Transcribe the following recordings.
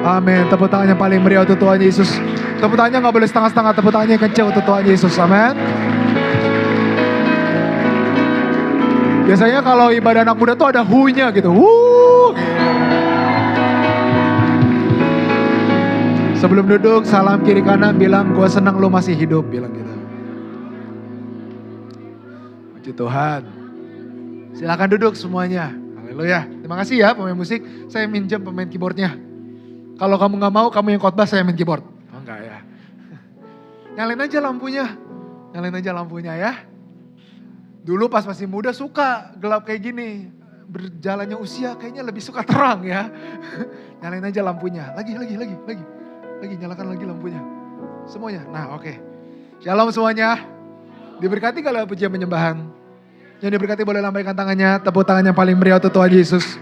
Amin. Tepuk tangan yang paling meriah untuk Tuhan Yesus. Tepuk tangannya gak boleh setengah-setengah, tepuk tangannya kencang untuk Tuhan Yesus. Amin. Biasanya kalau ibadah anak muda tuh ada hu-nya gitu. Sebelum duduk, salam kiri kanan, bilang gue senang lu masih hidup, bilang gitu. Puji Tuhan. Silakan duduk semuanya. Haleluya. Terima kasih ya pemain musik. Saya minjem pemain keyboardnya. Kalau kamu gak mau, kamu yang khotbah, saya main keyboard. Oh enggak ya. Nyalain aja lampunya. Nyalain aja lampunya ya. Dulu pas masih muda suka gelap kayak gini. Berjalannya usia kayaknya lebih suka terang ya. Nyalain aja lampunya. Lagi. Nyalakan lagi lampunya. Semuanya. Nah oke. Shalom semuanya. Diberkati kalau pujian penyembahan. Yang diberkati boleh lambaikan tangannya. Tepuk tangan yang paling meriah untuk Tuhan Yesus.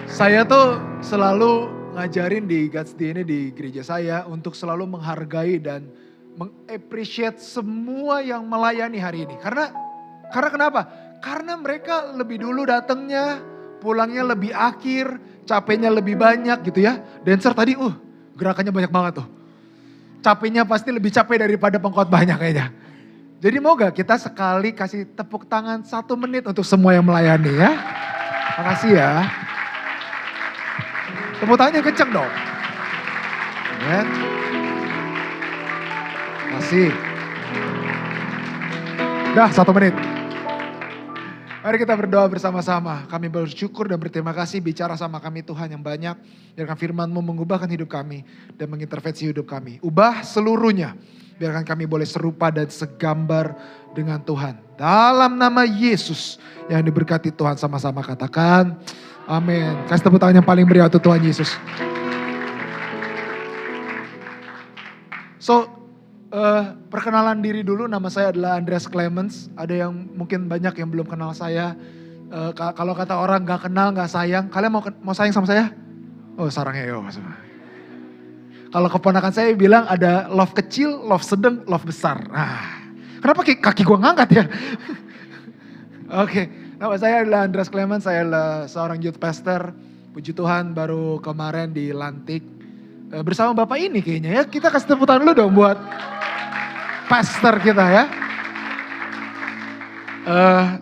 Saya tuh selalu ngajarin di God's DNA di gereja saya untuk selalu menghargai dan meng-appreciate semua yang melayani hari ini. Karena kenapa? Karena mereka lebih dulu datangnya, pulangnya lebih akhir, capeknya lebih banyak gitu ya. Dancer tadi gerakannya banyak banget tuh. Capeknya pasti lebih capek daripada pengkhotbahnya kayaknya. Jadi mau gak kita sekali kasih tepuk tangan 1 menit untuk semua yang melayani ya. Makasih ya. Tepuk tangannya kenceng dong. Amen. Kasih. Dah 1 menit. Mari kita berdoa bersama-sama. Kami bersyukur dan berterima kasih bicara sama kami Tuhan yang banyak. Biarkan firman-Mu mengubahkan hidup kami dan mengintervensi hidup kami. Ubah seluruhnya. Biarkan kami boleh serupa dan segambar dengan Tuhan. Dalam nama Yesus yang diberkati Tuhan sama-sama katakan. Amin. Kasih tepuk tangan yang paling meriah untuk Tuhan Yesus. Perkenalan diri dulu, nama saya adalah Andreas Clemens. Ada yang mungkin banyak yang belum kenal saya. Kalau kata orang gak kenal, gak sayang. Kalian mau sayang sama saya? Oh sarangnya yo. Kalau keponakan saya bilang ada love kecil, love sedang, love besar. Nah, kenapa kaki gue ngangkat ya? Oke. Nama saya adalah Andreas Clemens, saya adalah seorang youth pastor. Puji Tuhan baru kemarin dilantik bersama Bapak ini kayaknya ya. Kita kasih tepuk tangan dulu dong buat pastor kita ya.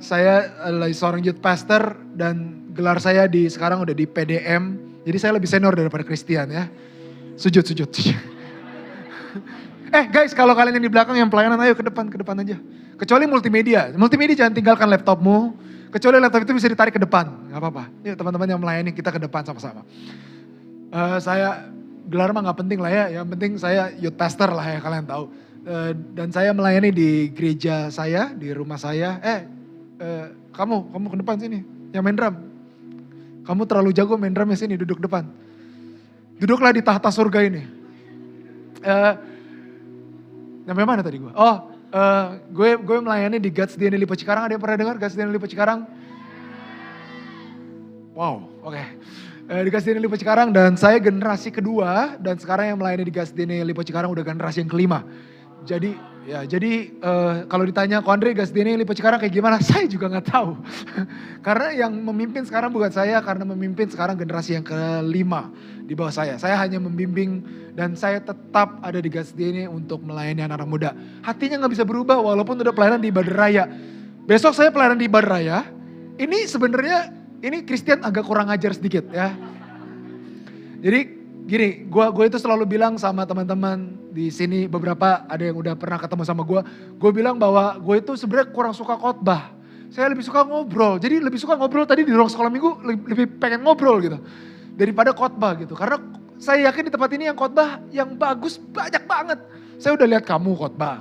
Saya adalah seorang youth pastor dan gelar saya sekarang udah di PDM. Jadi saya lebih senior daripada Christian ya. Sujud. Guys, kalau kalian yang di belakang yang pelayanan ayo ke depan aja. Kecuali multimedia jangan tinggalkan laptopmu. Kecuali laptop itu bisa ditarik ke depan, gak apa-apa. Yuk teman-teman yang melayani kita ke depan sama-sama. Saya gelar mah gak penting lah ya, yang penting saya youth pastor lah ya kalian tahu. Dan saya melayani di gereja saya, di rumah saya. Kamu ke depan sini, yang main drum. Kamu terlalu jago main drumnya sini, duduk depan. Duduklah di tahta surga ini. Sampai mana tadi gue? Gue melayani di God's DNA Lipo Cikarang. Ada yang pernah dengar God's DNA Lipo Cikarang? Wow, oke. Di God's DNA Lipo Cikarang dan saya generasi kedua dan sekarang yang melayani di God's DNA Lipo Cikarang udah generasi yang kelima. Jadi kalau ditanya kok Andre God's DNA Lipo Cikarang kayak gimana? Saya juga gak tahu. Karena yang memimpin sekarang bukan saya, karena memimpin sekarang generasi yang kelima di bawah saya. Saya hanya membimbing dan saya tetap ada di God's DNA untuk melayani anak-anak muda. Hatinya gak bisa berubah walaupun udah pelayanan di Ibadah Raya. Besok saya pelayanan di Ibadah Raya. Ini sebenarnya Christian agak kurang ajar sedikit ya. Jadi gini, gue itu selalu bilang sama teman-teman di sini, beberapa ada yang udah pernah ketemu sama gue. Gue bilang bahwa gue itu sebenarnya kurang suka khotbah. Saya lebih suka ngobrol. Jadi lebih suka ngobrol tadi di ruang sekolah minggu, lebih pengen ngobrol gitu. Daripada khotbah gitu. Karena saya yakin di tempat ini yang khotbah yang bagus banyak banget. Saya udah lihat kamu khotbah.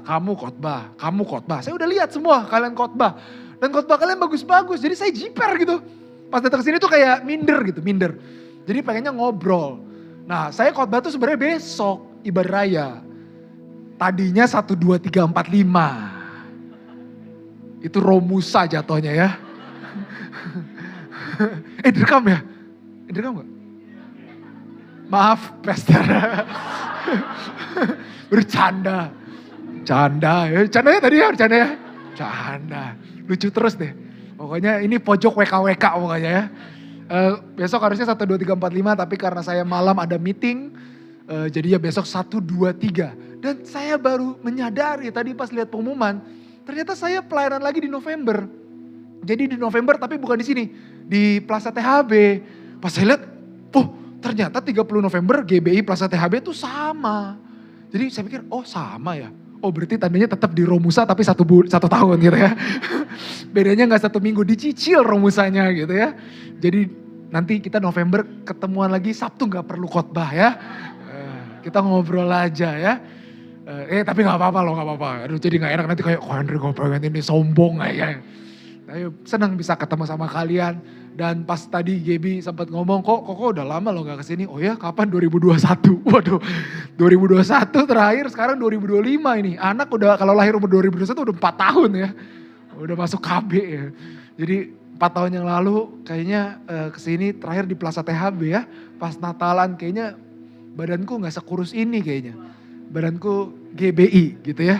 Saya udah lihat semua kalian khotbah. Dan khotbah kalian bagus-bagus. Jadi saya jiper gitu. Pas datang ke sini tuh kayak minder. Jadi pengennya ngobrol. Nah saya khotbah tuh sebenarnya besok Ibadah Raya. Tadinya 1, 2, 3, 4, 5. Itu Romusa jatuhnya ya. Direkam ya? Direkam gak? Maaf pastor. Bercanda. Candanya tadi ya bercanda ya. Canda. Lucu terus deh. Pokoknya ini pojok WKWK pokoknya ya. Besok harusnya 1, 2, 3, 4, 5 tapi karena saya malam ada meeting, jadi ya besok 1, 2, 3. Dan saya baru menyadari tadi pas lihat pengumuman, ternyata saya pelayanan lagi di November. Jadi di November tapi bukan di sini, di Plaza THB. Pas saya lihat, ternyata 30 November GBI Plaza THB itu sama. Jadi saya pikir, oh sama ya. Oh berarti tandanya tetap di Romusa tapi 1 tahun gitu ya. Bedanya gak 1 minggu, dicicil Romusanya gitu ya. Jadi nanti kita November ketemuan lagi, Sabtu gak perlu khotbah ya. Kita ngobrol aja ya. Tapi gak apa-apa loh, gak apa-apa. Aduh jadi gak enak nanti kayak, Andre pengen ini sombong ya. Ayo senang bisa ketemu sama kalian. Dan pas tadi Gaby sempat ngomong, kok udah lama lo gak kesini. Oh ya kapan 2021? Waduh 2021 terakhir, sekarang 2025 ini. Anak udah kalau lahir umur 2021 udah 4 tahun ya. Udah masuk KB ya. Jadi 4 tahun yang lalu kayaknya kesini terakhir di Plaza THB ya. Pas Natalan kayaknya badanku gak sekurus ini kayaknya. Badanku GBI gitu ya.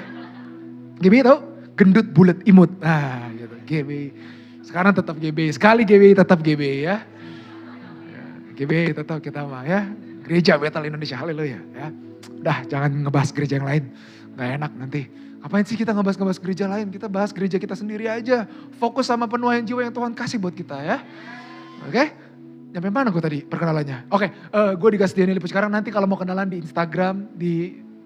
GBI tau? Gendut bulat imut. Nah gitu GBI. Sekarang tetap GBI, sekali GBI tetap GBI ya. GBI tetap kita mah ya. Gereja Betel Indonesia, haleluya ya. Udah jangan ngebahas gereja yang lain, gak enak nanti. Ngapain sih kita ngebahas gereja lain, kita bahas gereja kita sendiri aja. Fokus sama penuaian jiwa yang Tuhan kasih buat kita ya. Oke, nyampe mana gue tadi perkenalannya? Oke, gue di Gasdiani Lipo Cikarang, nanti kalau mau kenalan di Instagram,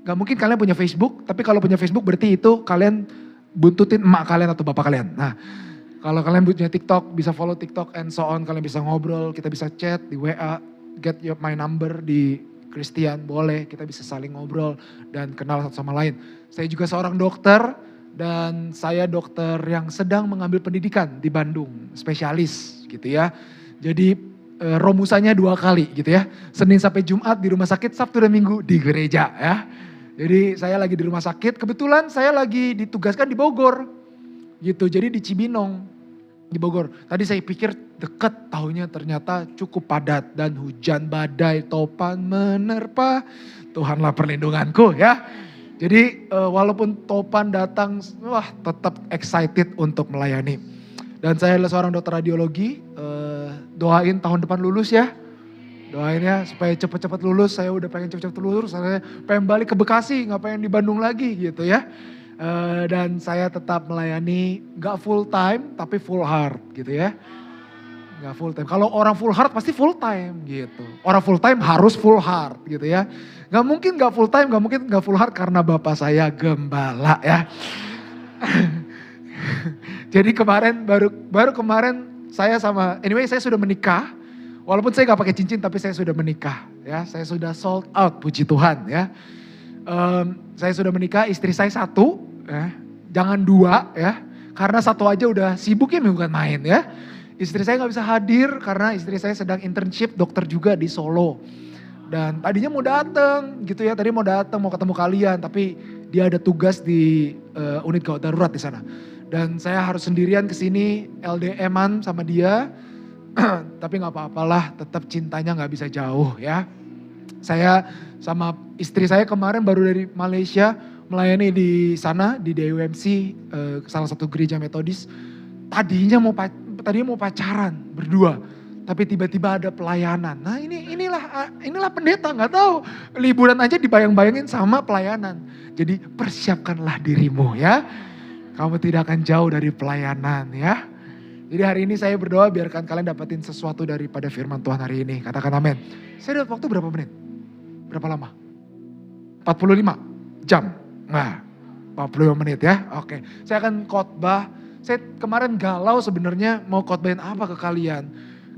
gak mungkin kalian punya Facebook, tapi kalau punya Facebook berarti itu kalian buntutin emak kalian atau bapak kalian. Nah, kalau kalian punya TikTok, bisa follow TikTok and so on. Kalian bisa ngobrol, kita bisa chat di WA. Get my number di Christian, boleh. Kita bisa saling ngobrol dan kenal satu sama lain. Saya juga seorang dokter dan saya dokter yang sedang mengambil pendidikan di Bandung. Spesialis gitu ya. Jadi romusanya 2 kali gitu ya. Senin sampai Jumat di rumah sakit, Sabtu dan Minggu di gereja ya. Jadi saya lagi di rumah sakit, kebetulan saya lagi ditugaskan di Bogor. Gitu, jadi di Cibinong. Di Bogor. Tadi saya pikir deket, taunya ternyata cukup padat dan hujan badai topan menerpa. Tuhanlah perlindunganku ya. Jadi walaupun topan datang, tetap excited untuk melayani. Dan saya adalah seorang dokter radiologi, doain tahun depan lulus ya. Doain ya supaya cepet-cepet lulus, saya udah pengen cepet-cepet lulus, saya pengen balik ke Bekasi, gak pengen di Bandung lagi gitu ya. Dan saya tetap melayani gak full time tapi full heart gitu ya. Gak full time, kalau orang full heart pasti full time gitu. Orang full time harus full heart gitu ya. Gak mungkin gak full time, gak mungkin gak full heart karena bapak saya gembala ya. Jadi kemarin baru kemarin saya saya sudah menikah. Walaupun saya gak pakai cincin tapi saya sudah menikah ya. Saya sudah sold out, puji Tuhan ya. Saya sudah menikah, istri saya 1, ya, jangan 2 ya, karena 1 aja udah sibuk ya bukan main ya. Istri saya gak bisa hadir karena istri saya sedang internship dokter juga di Solo. Dan tadinya mau datang gitu ya, tadi mau datang mau ketemu kalian, tapi dia ada tugas di unit gawat darurat di sana. Dan saya harus sendirian kesini LDM-an sama dia, tapi gak apa-apalah, tetap cintanya gak bisa jauh ya. Saya sama istri saya kemarin baru dari Malaysia melayani di sana di DUMC, salah satu gereja Metodis. Tadinya mau pacaran berdua, tapi tiba-tiba ada pelayanan. Nah inilah pendeta, nggak tahu liburan aja dibayang-bayangin sama pelayanan. Jadi persiapkanlah dirimu ya, kamu tidak akan jauh dari pelayanan ya. Jadi hari ini saya berdoa biarkan kalian dapetin sesuatu daripada firman Tuhan hari ini. Katakan amin. Saya dapat waktu berapa menit? Berapa lama? 45 jam. Nah, 45 menit ya. Oke. Saya akan khotbah. Saya kemarin galau sebenarnya mau khotbahin apa ke kalian.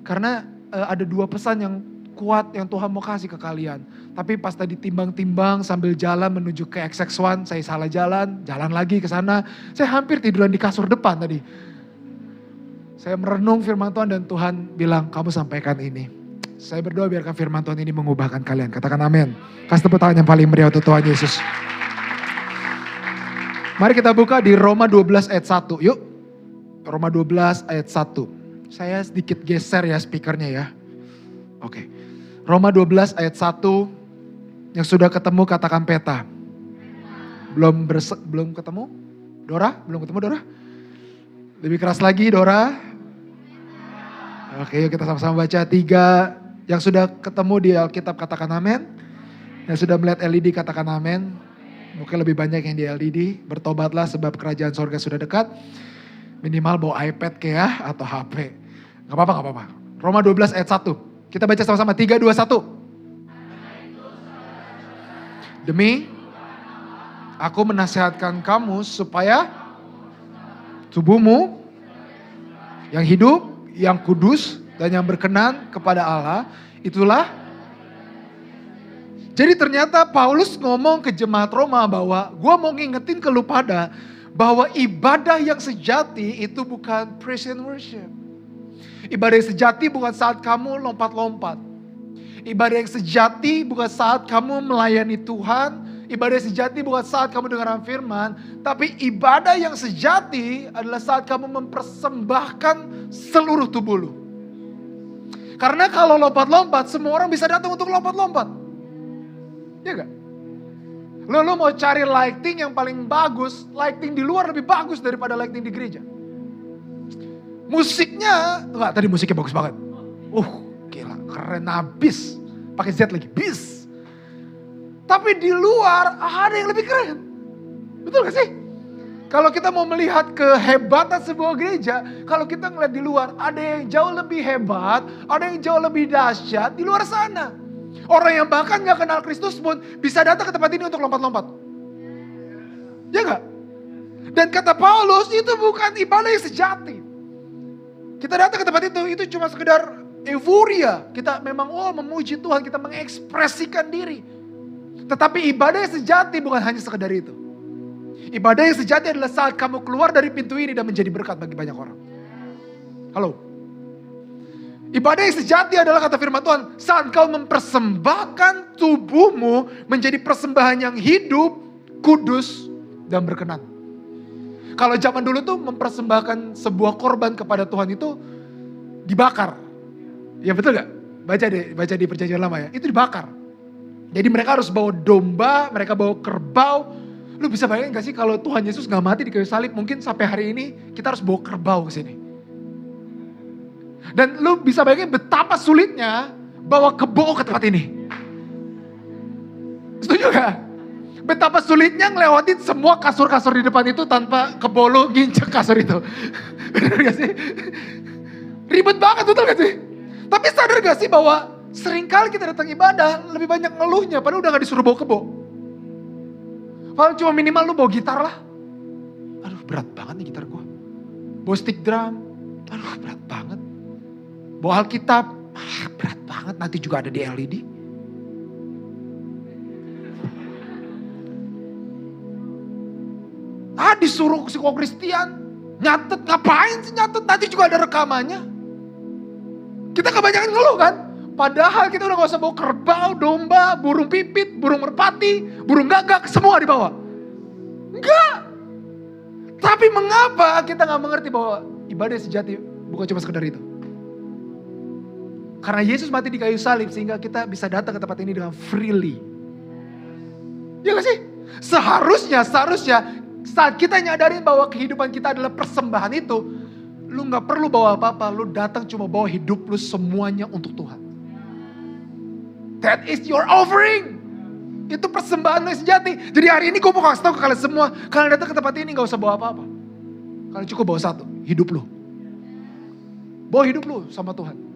Karena ada 2 pesan yang kuat yang Tuhan mau kasih ke kalian. Tapi pas tadi timbang-timbang sambil jalan menuju ke XX1, saya salah jalan lagi ke sana. Saya hampir tiduran di kasur depan tadi. Saya merenung firman Tuhan dan Tuhan bilang, kamu sampaikan ini. Saya berdoa biarkan firman Tuhan ini mengubahkan kalian. Katakan amin. Kasih tepuk tangan yang paling meriah untuk Tuhan Yesus. Mari kita buka di Roma 12 ayat 1. Yuk. Roma 12 ayat 1. Saya sedikit geser ya speakernya ya. Oke. Roma 12 ayat 1. Yang sudah ketemu katakan peta. Belum ketemu? Dora? Belum ketemu Dora? Lebih keras lagi Dora. Oke, yuk kita sama-sama baca 3. Yang sudah ketemu di Alkitab katakan amin. Yang sudah melihat LED katakan amin. Mungkin lebih banyak yang di LED. Bertobatlah sebab kerajaan sorga sudah dekat. Minimal bawa iPad ya atau HP. Gak apa-apa. Roma 12 ayat 1. Kita baca sama-sama 3, 2, 1. Demi aku menasihatkan kamu supaya tubuhmu yang hidup, yang kudus, dan yang berkenan kepada Allah, itulah. Jadi ternyata Paulus ngomong ke jemaat Roma bahwa gue mau ngingetin ke lu pada bahwa ibadah yang sejati itu bukan praise and worship. Ibadah yang sejati bukan saat kamu lompat-lompat. Ibadah yang sejati bukan saat kamu melayani Tuhan. Ibadah yang sejati bukan saat kamu dengar firman. Tapi ibadah yang sejati adalah saat kamu mempersembahkan seluruh tubuh lu. Karena kalau lompat-lompat, semua orang bisa datang untuk lompat-lompat. Ya gak? Lu mau cari lighting yang paling bagus, lighting di luar lebih bagus daripada lighting di gereja. Musiknya, enggak, tadi musiknya bagus banget. Gila, keren abis. Pakai Z lagi, bis. Tapi di luar ada yang lebih keren. Betul gak sih? Kalau kita mau melihat kehebatan sebuah gereja, kalau kita ngeliat di luar, ada yang jauh lebih hebat, ada yang jauh lebih dahsyat di luar sana. Orang yang bahkan gak kenal Kristus pun bisa datang ke tempat ini untuk lompat-lompat. Ya gak? Dan kata Paulus, itu bukan ibadah yang sejati. Kita datang ke tempat itu cuma sekedar euforia. Kita memang memuji Tuhan, kita mengekspresikan diri. Tetapi ibadah yang sejati bukan hanya sekedar itu. Ibadah yang sejati adalah saat kamu keluar dari pintu ini dan menjadi berkat bagi banyak orang. Halo. Ibadah yang sejati adalah kata firman Tuhan, saat kau mempersembahkan tubuhmu menjadi persembahan yang hidup, kudus, dan berkenan. Kalau zaman dulu tuh mempersembahkan sebuah korban kepada Tuhan itu dibakar. Ya betul gak? Baca di perjanjian lama ya, itu dibakar. Jadi mereka harus bawa domba, mereka bawa kerbau. Lu bisa bayangin gak sih kalau Tuhan Yesus gak mati di kayu salib, mungkin sampai hari ini kita harus bawa kerbau ke sini. Dan lu bisa bayangin betapa sulitnya bawa kebo ke tempat ini. Setuju gak? Betapa sulitnya ngelewatin semua kasur-kasur di depan itu tanpa kebo lu nginjek kasur itu. Bener gak sih? Ribet banget, betul gak sih? Tapi sadar gak sih bahwa seringkali kita datang ibadah lebih banyak ngeluhnya padahal udah gak disuruh bawa kebo. Paling cuma minimal lu bawa gitar lah. Aduh berat banget nih gitar gua. Bawa stick drum. Aduh berat banget. Bawa Alkitab. Berat banget, nanti juga ada di LED. Disuruh psikokristian. Nyatet, ngapain sih nyatet? Nanti juga ada rekamannya. Kita kebanyakan ngeluh kan? Padahal kita udah gak usah bawa kerbau, domba, burung pipit, burung merpati, burung gagak, semua dibawa. Enggak. Tapi mengapa kita gak mengerti bahwa ibadah sejati bukan cuma sekedar itu. Karena Yesus mati di kayu salib sehingga kita bisa datang ke tempat ini dengan freely. Ya gak sih? Seharusnya saat kita nyadarin bahwa kehidupan kita adalah persembahan itu, lu gak perlu bawa apa-apa, lu datang cuma bawa hidup lu semuanya untuk Tuhan. That is your offering. Itu persembahan yang sejati. Jadi hari ini gue mau kasih tahu ke kalian semua, kalian datang ke tempat ini gak usah bawa apa-apa. Kalian cukup bawa satu, hidup lu. Bawa hidup lu sama Tuhan.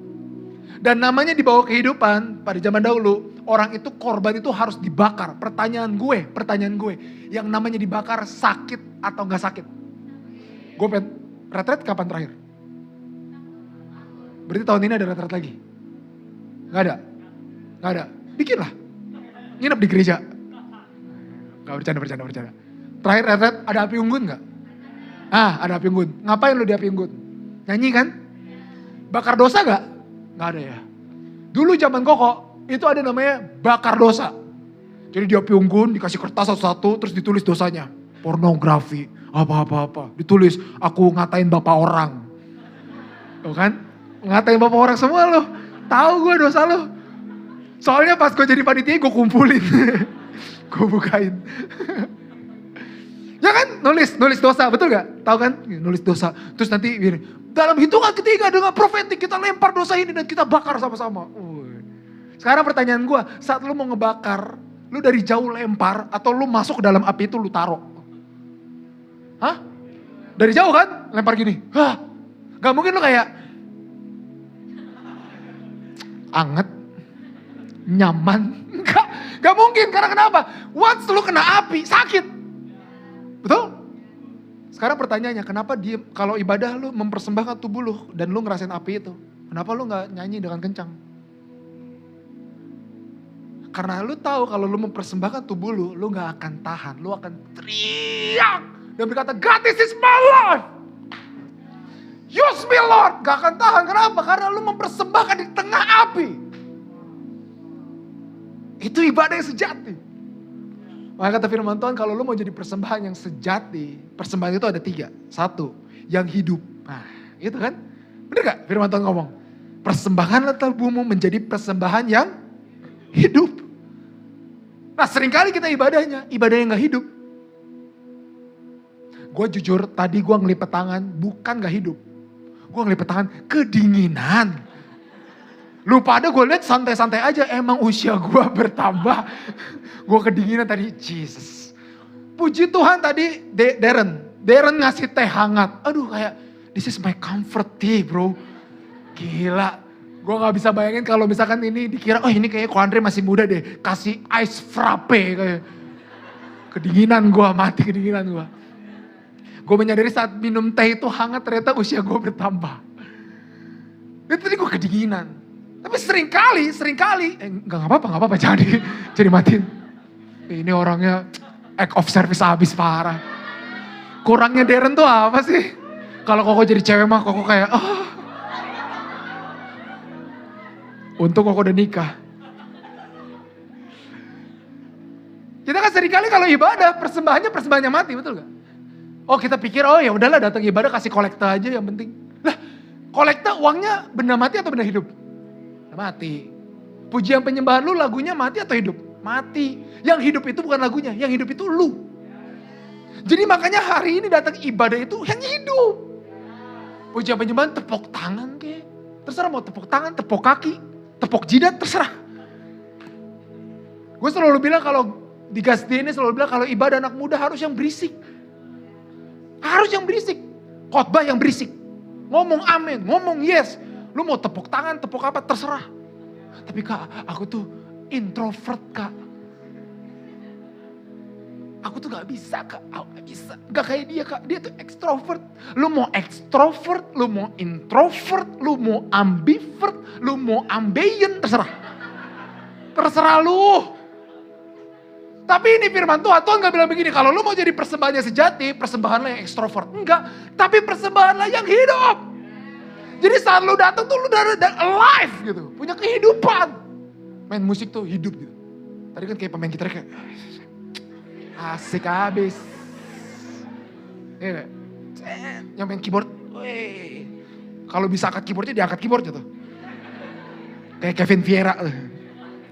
Dan namanya dibawa kehidupan, pada zaman dahulu, orang itu korban itu harus dibakar. Pertanyaan gue, yang namanya dibakar sakit atau gak sakit? Gue pengen retret kapan terakhir? Berarti tahun ini ada retret lagi? Gak ada. Bikinlah. Nginep di gereja. Gak bercanda. Terakhir retret ada api unggun gak? Ada api unggun. Ngapain lu di api unggun? Nyanyi kan? Bakar dosa gak? Gak ada ya. Dulu zaman Koko itu ada namanya bakar dosa. Jadi di api unggun dikasih kertas satu-satu terus ditulis dosanya. Pornografi, apa. Ditulis aku ngatain bapak orang. Tuh kan? Ngatain bapak orang semua lo. Tahu gue dosa lo. Soalnya pas gue jadi panitia gue kumpulin. Gue bukain. Ya kan nulis dosa, betul gak? Tahu kan? Nulis dosa. Terus nanti Dalam hitungan ketiga dengan profetik kita lempar dosa ini dan kita bakar sama-sama. Sekarang pertanyaan gue, saat lu mau ngebakar, lu dari jauh lempar atau lu masuk ke dalam api itu lu taruh? Hah? Dari jauh kan? Lempar gini. Hah? Gak mungkin lu kayak anget, nyaman. Gak mungkin, karena kenapa? Once lu kena api, sakit. Betul? Sekarang pertanyaannya, kenapa dia kalau ibadah lu mempersembahkan tubuh lu dan lu ngerasain api itu? Kenapa lu gak nyanyi dengan kencang? Karena lu tahu kalau lu mempersembahkan tubuh lu gak akan tahan. Lu akan teriak dan berkata, God, this is my life. Use me Lord. Gak akan tahan, kenapa? Karena lu mempersembahkan di tengah api. Itu ibadah yang sejati. Maka kata firman Tuhan, kalau lu mau jadi persembahan yang sejati, persembahan itu ada 3. 1, yang hidup. Nah, itu kan? Bener gak firman Tuhan ngomong? Persembahkanlah tubuhmu menjadi persembahan yang hidup. Nah, seringkali kita ibadahnya, ibadah yang gak hidup. Gue jujur, tadi gue ngelipet tangan, bukan gak hidup. Gue ngelipet tangan, kedinginan. Lu pada gue lihat santai-santai aja, emang usia gue bertambah. Gue kedinginan tadi, Jesus. Puji Tuhan tadi Darren ngasih teh hangat. Aduh kayak, this is my comfort tea bro. Gila. Gue gak bisa bayangin kalau misalkan ini dikira, oh ini kayaknya Ko Andre masih muda deh. Kasih ice frappe kayak. Kedinginan gue, mati kedinginan gue. Gue menyadari saat minum teh itu hangat ternyata usia gue bertambah. Itu tadi gue kedinginan. Tapi seringkali, gak apa-apa, jangan matiin. Ini orangnya act of service abis parah. Kurangnya Darren tuh apa sih? Kalau Koko jadi cewek mah Koko kayak, oh. Untung Koko udah nikah. Kita kan seringkali kalau ibadah, persembahannya mati, betul gak? Oh kita pikir, oh ya udahlah datang ibadah kasih kolekta aja yang penting. Lah, kolekta uangnya benda mati atau benda hidup? Mati. Pujian penyembahan lu lagunya mati atau hidup? Mati. Yang hidup itu bukan lagunya, yang hidup itu lu. Jadi makanya hari ini datang ibadah itu yang hidup. Pujian penyembahan tepuk tangan kek. Terserah mau tepuk tangan, tepuk kaki, tepuk jidat, terserah. Gue selalu bilang kalau di Gasdi ini selalu bilang kalau ibadah anak muda harus yang berisik. Harus yang berisik. Khotbah yang berisik. Ngomong amin, ngomong yes. Lu mau tepuk tangan, tepuk apa, terserah. Tapi kak, aku tuh introvert kak. Aku tuh gak bisa kak, aku gak bisa. Gak kayak dia kak, dia tuh extrovert. Lu mau extrovert, lu mau introvert, lu mau ambivert, lu mau ambeien, terserah. Terserah lu. Tapi ini firman Tuhan gak bilang begini, kalau lu mau jadi persembahannya sejati, persembahanlah yang extrovert. Enggak, tapi persembahanlah yang hidup. Jadi saat lu datang tuh lu udah alive gitu. Punya kehidupan. Main musik tuh hidup gitu. Tadi kan kayak pemain gitar kayak asik abis. Iya. Yang main keyboard. Kalau bisa angkat keyboardnya diangkat keyboardnya tuh. Kayak Kevin Vieira.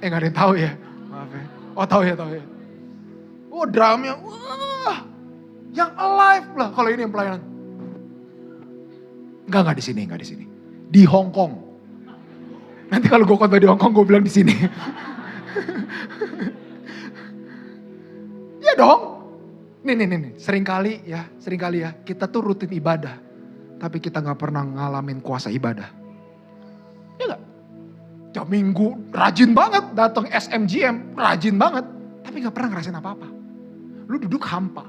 Gak ada yang tahu ya. Maaf ya. Oh tahu ya. Oh drumnya. Wah. Yang alive lah kalau ini yang pelayanan. Enggak di sini. Di Hong Kong. Nanti kalau gue khotbah di Hong Kong gue bilang di sini. Ya dong. Nih. Seringkali ya kita tuh rutin ibadah. Tapi kita gak pernah ngalamin kuasa ibadah. Ya gak? Tiap minggu rajin banget datang SMGM. Rajin banget. Tapi gak pernah ngerasain apa-apa. Lu duduk hampa.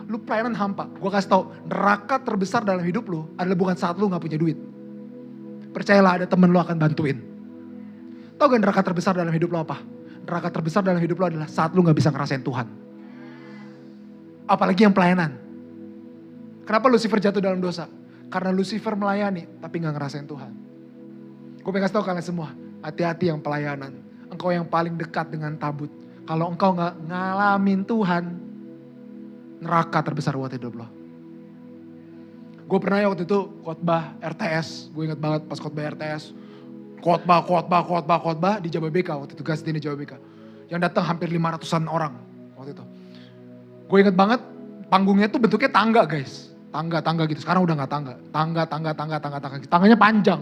Lu pelayanan hampa. Gue kasih tau, neraka terbesar dalam hidup lu adalah bukan saat lu gak punya duit. Percayalah ada temen lu akan bantuin. Tau gak neraka terbesar dalam hidup lu apa? Neraka terbesar dalam hidup lu adalah saat lu gak bisa ngerasain Tuhan. Apalagi yang pelayanan. Kenapa Lucifer jatuh dalam dosa? Karena Lucifer melayani tapi gak ngerasain Tuhan. Gue pengen kasih tau kalian semua, hati-hati yang pelayanan. Engkau yang paling dekat dengan tabut. Kalau engkau gak ngalamin Tuhan, neraka terbesar buat hidup lo. Gue pernah ya waktu itu khotbah RTS. Gue ingat banget pas khotbah RTS. Khotbah di Jababeka waktu itu. Gasdi di Jababeka. Yang datang hampir 500-an orang waktu itu. Gue ingat banget panggungnya tuh bentuknya tangga guys. Tangga gitu. Sekarang udah gak tangga. Tangga. Tangganya panjang.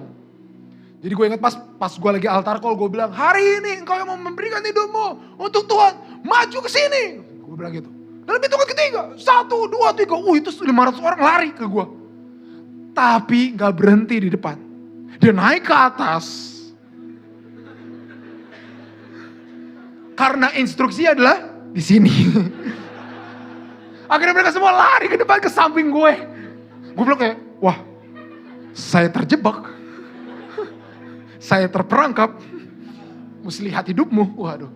Jadi gue ingat pas gue lagi altar call, gue bilang, hari ini engkau yang mau memberikan hidupmu untuk Tuhan, maju ke sini. Gue bilang gitu. Dalam hitungan ketiga, 1, 2, 3. Itu 500 orang lari ke gue. Tapi gak berhenti di depan. Dia naik ke atas. Karena instruksi adalah di sini. Akhirnya mereka semua lari ke depan, ke samping gue. Gue bilang kayak, wah, saya terjebak. Saya terperangkap. Mesti lihat hidupmu. Waduh,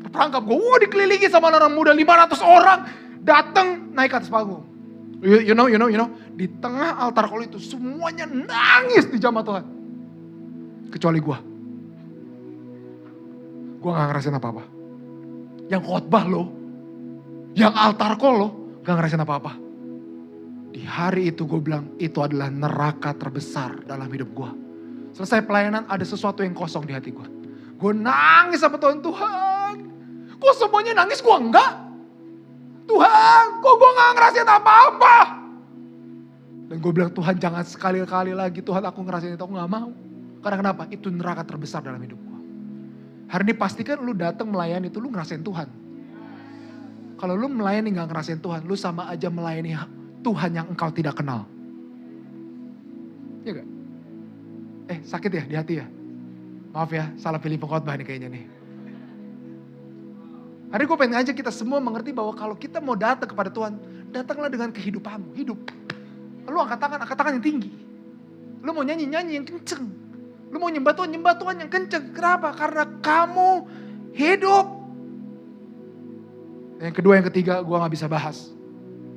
terperangkap gue. Wah, dikelilingi sama orang muda 500 orang. Datang naik ke atas panggung. You know. Di tengah altar call itu semuanya nangis di jamaah Tuhan. Kecuali gue. Gue gak ngerasain apa-apa. Yang khotbah lo, yang altar call lo, gak ngerasain apa-apa. Di hari itu gue bilang, itu adalah neraka terbesar dalam hidup gue. Selesai pelayanan, ada sesuatu yang kosong di hati gue. Gue nangis sama Tuhan, kok semuanya nangis, gue enggak? Tuhan, kok gue gak ngerasain apa-apa? Dan gue bilang, Tuhan jangan sekali-kali lagi, Tuhan aku ngerasain itu, aku gak mau. Karena kenapa? Itu neraka terbesar dalam hidup gue. Hari ini pastikan lu datang melayani itu, lu ngerasain Tuhan. Kalau lu melayani gak ngerasain Tuhan, lu sama aja melayani Tuhan yang engkau tidak kenal. Iya gak? Sakit ya di hati ya? Maaf ya, salah pilih pengkhotbah nih kayaknya nih. Hari gue pengen ngajak kita semua mengerti bahwa kalau kita mau datang kepada Tuhan, datanglah dengan kehidupanmu, hidup. Lu angkat tangan yang tinggi. Lu mau nyanyi yang kenceng. Lu mau nyembah Tuhan yang kenceng. Kenapa? Karena kamu hidup. Yang kedua, yang ketiga gue gak bisa bahas.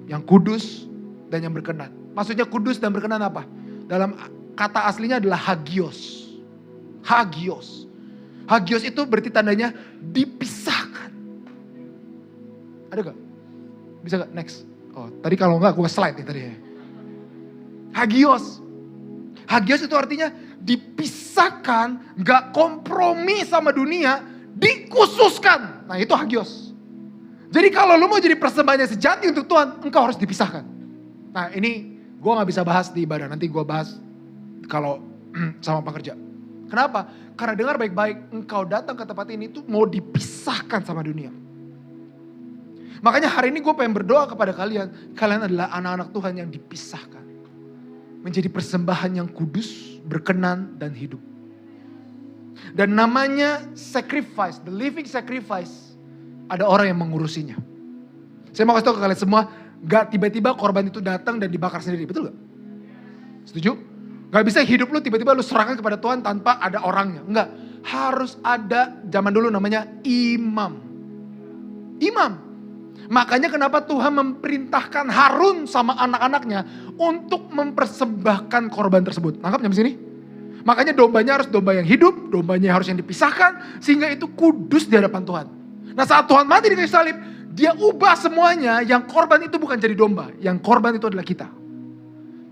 Yang kudus dan yang berkenan. Maksudnya kudus dan berkenan apa? Dalam kata aslinya adalah hagios. Hagios itu berarti tandanya dipisahkan. Ada gak? Bisa gak? Next. Oh, tadi kalau enggak gue slide nih tadi. Hagios itu artinya dipisahkan, gak kompromi sama dunia, dikhususkan. Nah itu hagios. Jadi kalau lu mau jadi persembahan yang sejati untuk Tuhan, engkau harus dipisahkan. Nah ini gue gak bisa bahas di ibadah, nanti gue bahas kalau sama pekerja. Kenapa? Karena dengar baik-baik, engkau datang ke tempat ini tuh mau dipisahkan sama dunia. Makanya hari ini gue pengen berdoa kepada kalian. Kalian adalah anak-anak Tuhan yang dipisahkan. Menjadi persembahan yang kudus, berkenan, dan hidup. Dan namanya sacrifice, the living sacrifice. Ada orang yang mengurusinya. Saya mau kasih tahu ke kalian semua, gak tiba-tiba korban itu datang dan dibakar sendiri, betul gak? Setuju? Gak bisa hidup lu tiba-tiba lu serahkan kepada Tuhan tanpa ada orangnya. Enggak. Harus ada, zaman dulu namanya imam. Makanya kenapa Tuhan memerintahkan Harun sama anak-anaknya untuk mempersembahkan korban tersebut. Nangkap sampai sini? Makanya dombanya harus domba yang hidup, dombanya harus yang dipisahkan, sehingga itu kudus di hadapan Tuhan. Nah saat Tuhan mati di kayu salib, dia ubah semuanya, yang korban itu bukan jadi domba, yang korban itu adalah kita.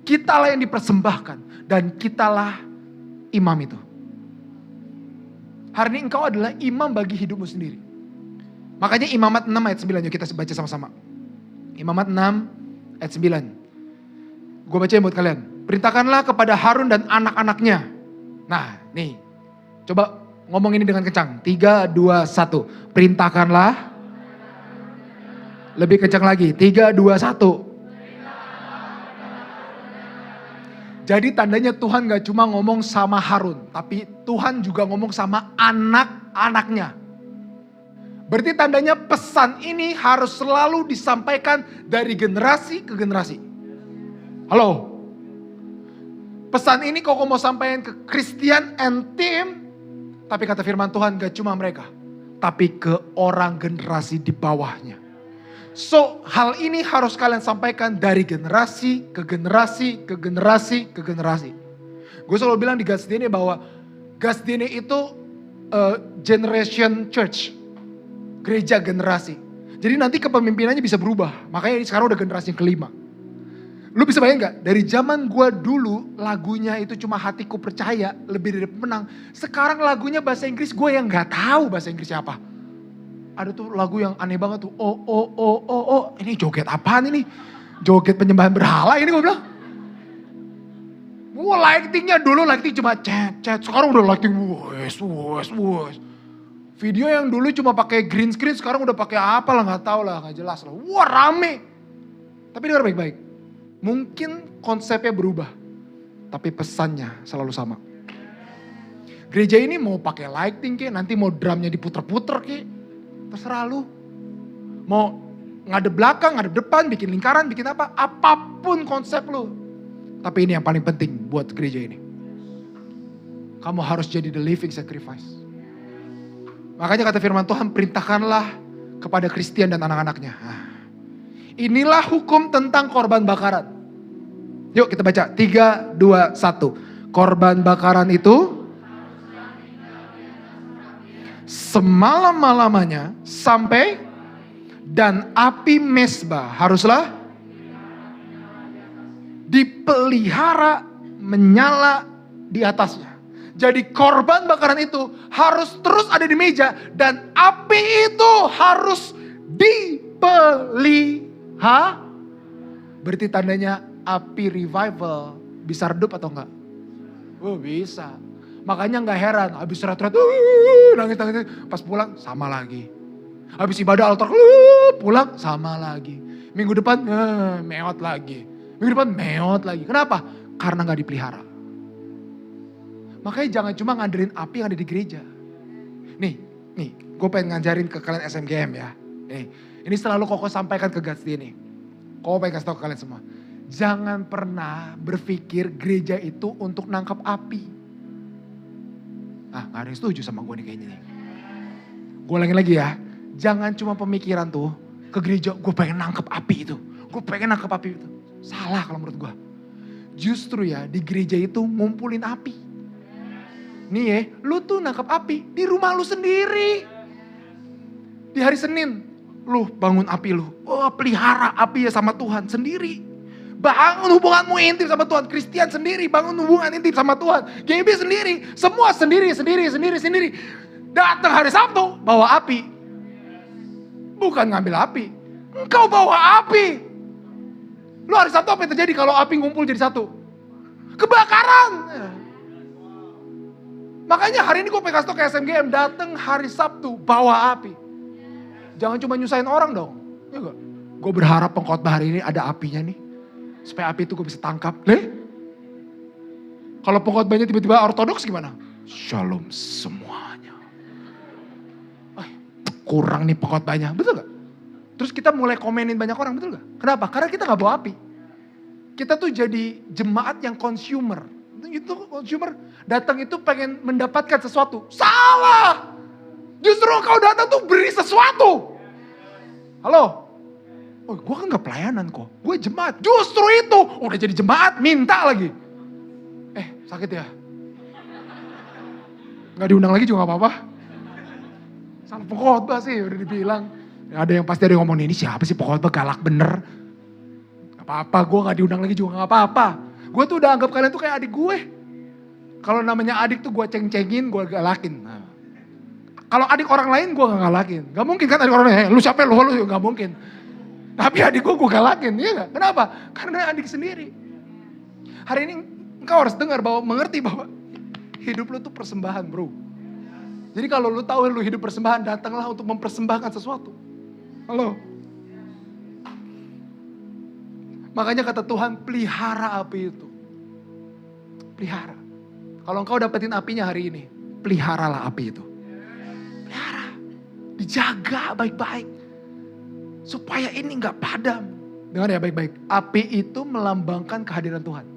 Kitalah yang dipersembahkan, dan kitalah imam itu. Hari ini engkau adalah imam bagi hidupmu sendiri. Makanya Imamat 6 ayat 9, yuk kita baca sama-sama. Imamat 6 ayat 9. Gue bacain buat kalian. Perintahkanlah kepada Harun dan anak-anaknya. Nah nih, coba ngomong ini dengan kencang. 3, 2, 1. Perintahkanlah. Lebih kencang lagi. 3, 2, 1. Jadi tandanya Tuhan gak cuma ngomong sama Harun. Tapi Tuhan juga ngomong sama anak-anaknya. Berarti tandanya pesan ini harus selalu disampaikan dari generasi ke generasi. Halo? Pesan ini kok mau sampaikan ke Christian and team. Tapi kata firman Tuhan gak cuma mereka. Tapi ke orang generasi di bawahnya. So hal ini harus kalian sampaikan dari generasi ke generasi ke generasi ke generasi. Gue selalu bilang di Gasdene bahwa Gasdene itu generation church. Gereja generasi. Jadi nanti kepemimpinannya bisa berubah. Makanya ini sekarang udah generasi yang kelima. Lu bisa bayang gak? Dari zaman gue dulu lagunya itu cuma hatiku percaya lebih dari pemenang. Sekarang lagunya bahasa Inggris gue yang gak tahu bahasa Inggrisnya apa. Ada tuh lagu yang aneh banget tuh. Oh. Ini joget apaan ini? Joget penyembahan berhala ini gue bilang. Wah, lightingnya dulu lighting cuma cet, sekarang udah lighting wes. Video yang dulu cuma pakai green screen, sekarang udah pakai apa lah, nggak tahu lah, nggak jelas lah. Wah, rame. Tapi dengar baik-baik, mungkin konsepnya berubah, tapi pesannya selalu sama. Gereja ini mau pakai lighting ke, nanti mau drumnya diputer-puter ke, terserah lu. Mau ngadep belakang, ngadep depan, bikin lingkaran, bikin apa, apapun konsep lu. Tapi ini yang paling penting buat gereja ini. Kamu harus jadi the living sacrifice. Makanya kata firman Tuhan, perintahkanlah kepada Kristian dan anak-anaknya. Inilah hukum tentang korban bakaran. Yuk kita baca, 3, 2, 1. Korban bakaran itu semalam-malamanya sampai, dan api mesbah haruslah dipelihara menyala di atasnya. Jadi korban bakaran itu harus terus ada di meja dan api itu harus dipelihara. Berarti tandanya api revival bisa redup atau enggak? Oh bisa. Makanya enggak heran habis surat-surat nangis-nangis, pas pulang sama lagi. Habis ibadah altar pulang sama lagi. Minggu depan meot lagi. Minggu depan meot lagi. Kenapa? Karena gak dipelihara. Makanya jangan cuma ngandelin api yang ada di gereja. Nih, gue pengen ngajarin ke kalian SMGM ya. Ini selalu Koko sampaikan ke Gatsby nih. Koko pengen kasih tau ke kalian semua. Jangan pernah berpikir gereja itu untuk nangkap api. Gak ada yang setuju sama gue nih kayaknya nih. Gue ulangin lagi ya. Jangan cuma pemikiran tuh ke gereja, gue pengen nangkep api itu. Gue pengen nangkep api itu. Salah kalau menurut gue. Justru ya di gereja itu ngumpulin api. Nih ya, lu tuh nangkep api di rumah lu sendiri. Di hari Senin, lu bangun api lu. Oh, pelihara api ya sama Tuhan sendiri. Bangun hubunganmu intim sama Tuhan. Kristian sendiri, bangun hubungan intim sama Tuhan. GB sendiri, semua sendiri. Datang hari Sabtu, bawa api. Bukan ngambil api. Engkau bawa api. Lu hari Sabtu apa yang terjadi kalau api ngumpul jadi satu? Kebakaran. Makanya hari ini gue pengen kasih tau ke SMGM, datang hari Sabtu bawa api. Jangan cuma nyusahin orang dong. Ya gak? Gue berharap pengkhotbah hari ini ada apinya nih. Supaya api itu gue bisa tangkap. Kalau pengkhotbahnya tiba-tiba ortodoks gimana? Shalom semuanya. Kurang nih pengkhotbahnya, betul gak? Terus kita mulai komenin banyak orang, betul gak? Kenapa? Karena kita gak bawa api. Kita tuh jadi jemaat yang consumer. Itu consumer datang itu pengen mendapatkan sesuatu. Salah! Justru kau datang tuh beri sesuatu. Halo? Oh, gue kan gak pelayanan kok. Gue jemaat. Justru itu. Udah jadi jemaat, minta lagi. Sakit ya? Gak diundang lagi juga gak apa-apa. Salah pengkhotbah sih, udah dibilang. Ada yang pasti ada yang ngomong, ini siapa sih pengkhotbah galak bener. Gak apa-apa, gue gak diundang lagi juga gak apa-apa. Gue tuh udah anggap kalian tuh kayak adik gue. Kalau namanya adik tuh gue ceng-cengin, gue galakin. Kalau adik orang lain gue gak galakin. Gak mungkin kan adik orang lain, lu siapa lu gak mungkin. Tapi adik gue galakin, iya gak? Kenapa? Karena adik sendiri. Hari ini engkau harus dengar mengerti bahwa hidup lu tuh persembahan bro. Jadi kalau lu tahu lu hidup persembahan, datanglah untuk mempersembahkan sesuatu. Halo? Makanya kata Tuhan, pelihara api itu. Pelihara. Kalau engkau dapetin apinya hari ini, peliharalah api itu. Pelihara. Dijaga baik-baik. Supaya ini gak padam. Dengar ya baik-baik. Api itu melambangkan kehadiran Tuhan.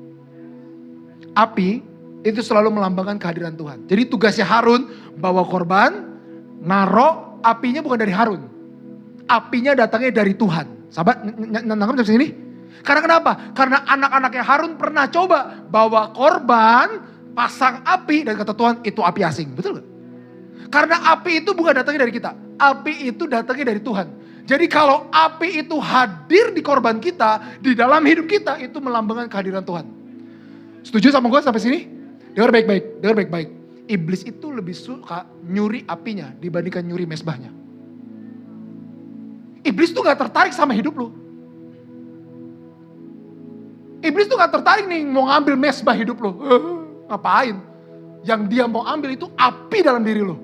Api itu selalu melambangkan kehadiran Tuhan. Jadi tugasnya Harun bawa korban, naro apinya bukan dari Harun. Apinya datangnya dari Tuhan. Sahabat, nangkap sampai sini? Karena kenapa? Karena anak-anaknya Harun pernah coba bawa korban, pasang api, dan kata Tuhan itu api asing. Betul gak? Karena api itu bukan datangnya dari kita. Api itu datangnya dari Tuhan. Jadi kalau api itu hadir di korban kita, di dalam hidup kita, itu melambangkan kehadiran Tuhan. Setuju sama gue sampai sini? Dengar baik-baik. Iblis itu lebih suka nyuri apinya dibandingkan nyuri mesbahnya. Iblis tuh gak tertarik sama hidup lu. Iblis tuh gak tertarik nih mau ngambil mesbah hidup lo. Ngapain? Yang dia mau ambil itu api dalam diri lo.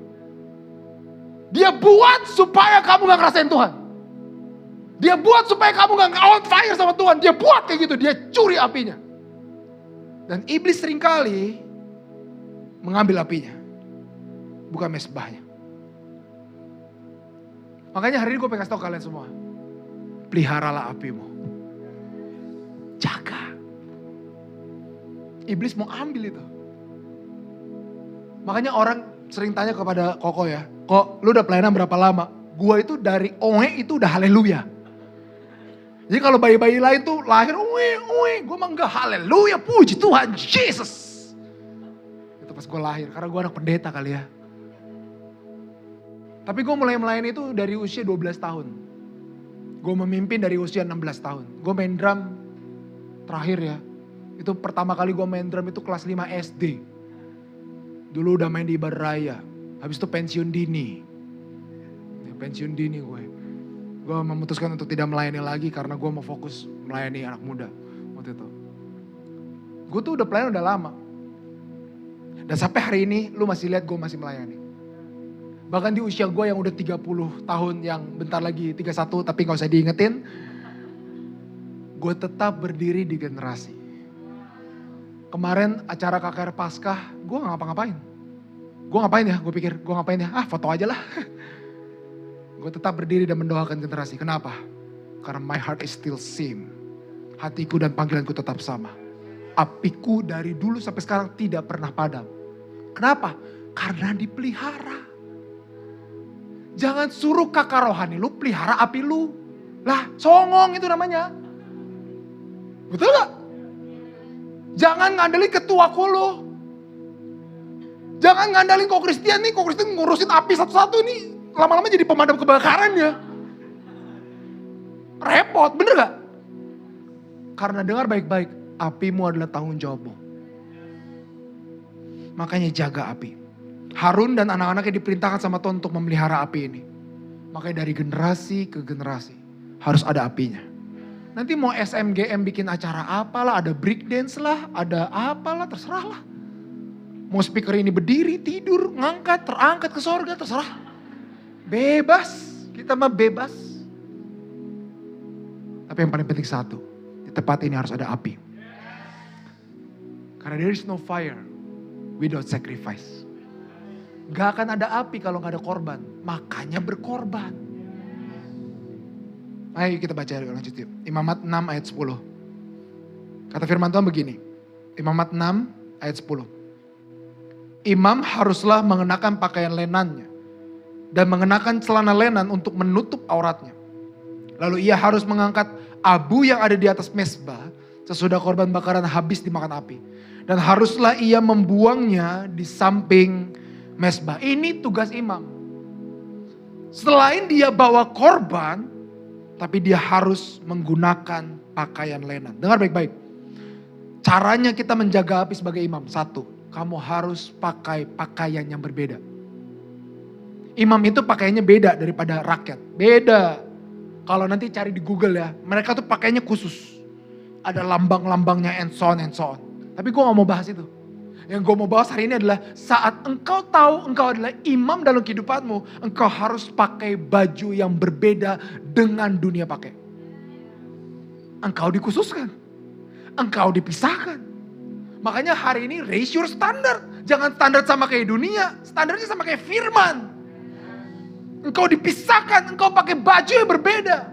Dia buat supaya kamu gak ngerasain Tuhan. Dia buat supaya kamu gak on fire sama Tuhan. Dia buat kayak gitu, dia curi apinya. Dan iblis seringkali mengambil apinya. Bukan mesbahnya. Makanya hari ini gue pengen kasih tau kalian semua. Peliharalah apimu. Jaga. Iblis mau ambil itu. Makanya orang sering tanya kepada Koko ya. Kok lu udah pelayanan berapa lama? Gua itu dari oe itu udah haleluya. Jadi kalau bayi-bayi lain tuh lahir oe. Gue mah enggak haleluya. Puji Tuhan Yesus. Itu pas gue lahir. Karena gue anak pendeta kali ya. Tapi gue mulai melayani itu dari usia 12 tahun. Gue memimpin dari usia 16 tahun. Gue main drum terakhir ya. Itu pertama kali gue main drum itu kelas 5 SD. Dulu udah main di Ibadah Raya. Habis itu pensiun dini. Ya, pensiun dini gue. Gue memutuskan untuk tidak melayani lagi karena gue mau fokus melayani anak muda. Waktu itu. Gue tuh udah pelayan udah lama. Dan sampai hari ini lu masih lihat gue masih melayani. Bahkan di usia gue yang udah 30 tahun yang bentar lagi 31 tapi gak usah diingetin. Gue tetap berdiri di generasi. Kemarin acara KKR Paskah gue gak ngapa-ngapain. Gue ngapain ya? Gue pikir gue ngapain ya? Foto aja lah. Gue tetap berdiri dan mendoakan generasi. Kenapa? Karena my heart is still same. Hatiku dan panggilanku tetap sama. Apiku dari dulu sampai sekarang tidak pernah padam. Kenapa? Karena dipelihara. Jangan suruh kakak rohani lu pelihara api lu. Lah songong itu namanya. Betul gak? Jangan ngandelin ketua lu. Jangan ngandelin kok Kristian nih. Kok Kristian ngurusin api satu-satu nih. Lama-lama jadi pemadam kebakaran ya. Repot, bener gak? Karena dengar baik-baik. Apimu adalah tanggung jawabmu. Makanya jaga api. Harun dan anak-anaknya diperintahkan sama Tuhan untuk memelihara api ini. Makanya dari generasi ke generasi harus ada apinya. Nanti mau SMGM bikin acara apalah, ada break dance lah, ada apalah, terserah lah. Mau speaker ini berdiri, tidur, ngangkat, terangkat ke sorga, terserah. Bebas, kita mah bebas. Tapi yang paling penting satu, di tempat ini harus ada api. Karena there is no fire without sacrifice. Gak akan ada api kalau gak ada korban. Makanya berkorban. Ayo kita baca lanjut yuk. Imamat 6 ayat 10. Kata firman Tuhan begini. Imamat 6 ayat 10. Imam haruslah mengenakan pakaian lenannya. Dan mengenakan celana lenan untuk menutup auratnya. Lalu ia harus mengangkat abu yang ada di atas mezbah. Sesudah korban bakaran habis dimakan api. Dan haruslah ia membuangnya di samping mezbah. Ini tugas imam. Selain dia bawa korban, tapi dia harus menggunakan pakaian lenan. Dengar baik-baik. Caranya kita menjaga api sebagai imam. Satu, kamu harus pakai pakaian yang berbeda. Imam itu pakaiannya beda daripada rakyat. Beda. Kalau nanti cari di Google ya, mereka tuh pakaiannya khusus. Ada lambang-lambangnya and so on and so on. Tapi gue gak mau bahas itu. Yang gue mau bahas hari ini adalah saat engkau tahu engkau adalah imam dalam kehidupanmu, engkau harus pakai baju yang berbeda dengan dunia pakai. Engkau dikhususkan. Engkau dipisahkan. Makanya hari ini raise your standard. Jangan standar sama kayak dunia, standarnya sama kayak firman. Engkau dipisahkan, engkau pakai baju yang berbeda.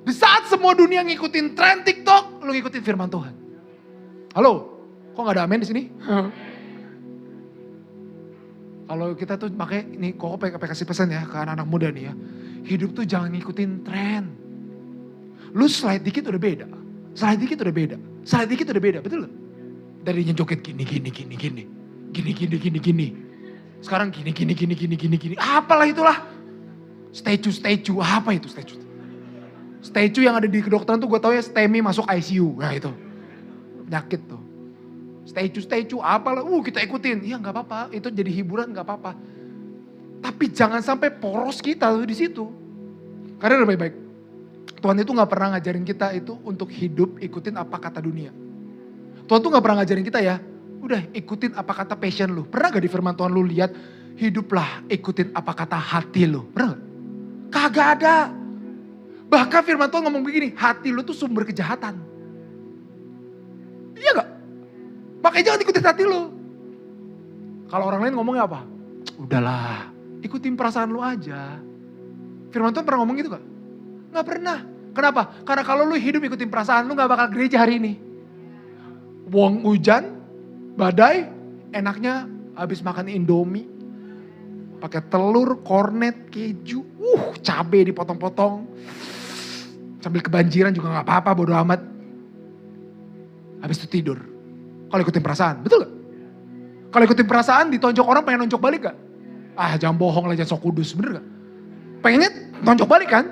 Di saat semua dunia ngikutin tren TikTok, lu ngikutin firman Tuhan. Halo? Kok gak ada amin di sini? Kalau kita tuh makanya ini kok kasih pesan ya ke anak-anak muda nih ya. Hidup tuh jangan ngikutin tren. Lu slide dikit udah beda. Slide dikit udah beda. Slide dikit udah beda, betul gak? Dari joget gini. Gini. Sekarang gini. Apalah itulah. Statue. Apa itu statue? Statue yang ada di kedokteran tuh gue tau ya STEMI masuk ICU. Nah itu. Penyakit tuh. Statue, apalah, kita ikutin. Ya gak apa-apa, itu jadi hiburan gak apa-apa. Tapi jangan sampai poros kita tuh di situ. Karena udah baik-baik. Tuhan itu gak pernah ngajarin kita itu untuk hidup ikutin apa kata dunia. Tuhan tuh gak pernah ngajarin kita ya, udah ikutin apa kata passion lu. Pernah gak di firman Tuhan lu lihat, hiduplah ikutin apa kata hati lu. Pernah gak? Kagak ada. Bahkan firman Tuhan ngomong begini, hati lu tuh sumber kejahatan. Iya gak? Makanya jangan ikutin hati lu. Kalau orang lain ngomongnya apa? Udahlah, ikutin perasaan lu aja. Firman Tuhan pernah ngomong gitu gak? Gak pernah. Kenapa? Karena kalau lu hidup ikutin perasaan lu gak bakal gereja hari ini. Wong hujan, badai, enaknya habis makan Indomie. Pakai telur, kornet, keju, cabe dipotong-potong. Sambil kebanjiran juga gak apa-apa, bodo amat. Habis itu tidur. Kalau ikutin perasaan, betul gak? Kalau ikutin perasaan ditonjok orang pengen nonjok balik gak? Jangan bohong lah, jangan sok kudus, bener gak? Pengennya tonjok balik kan?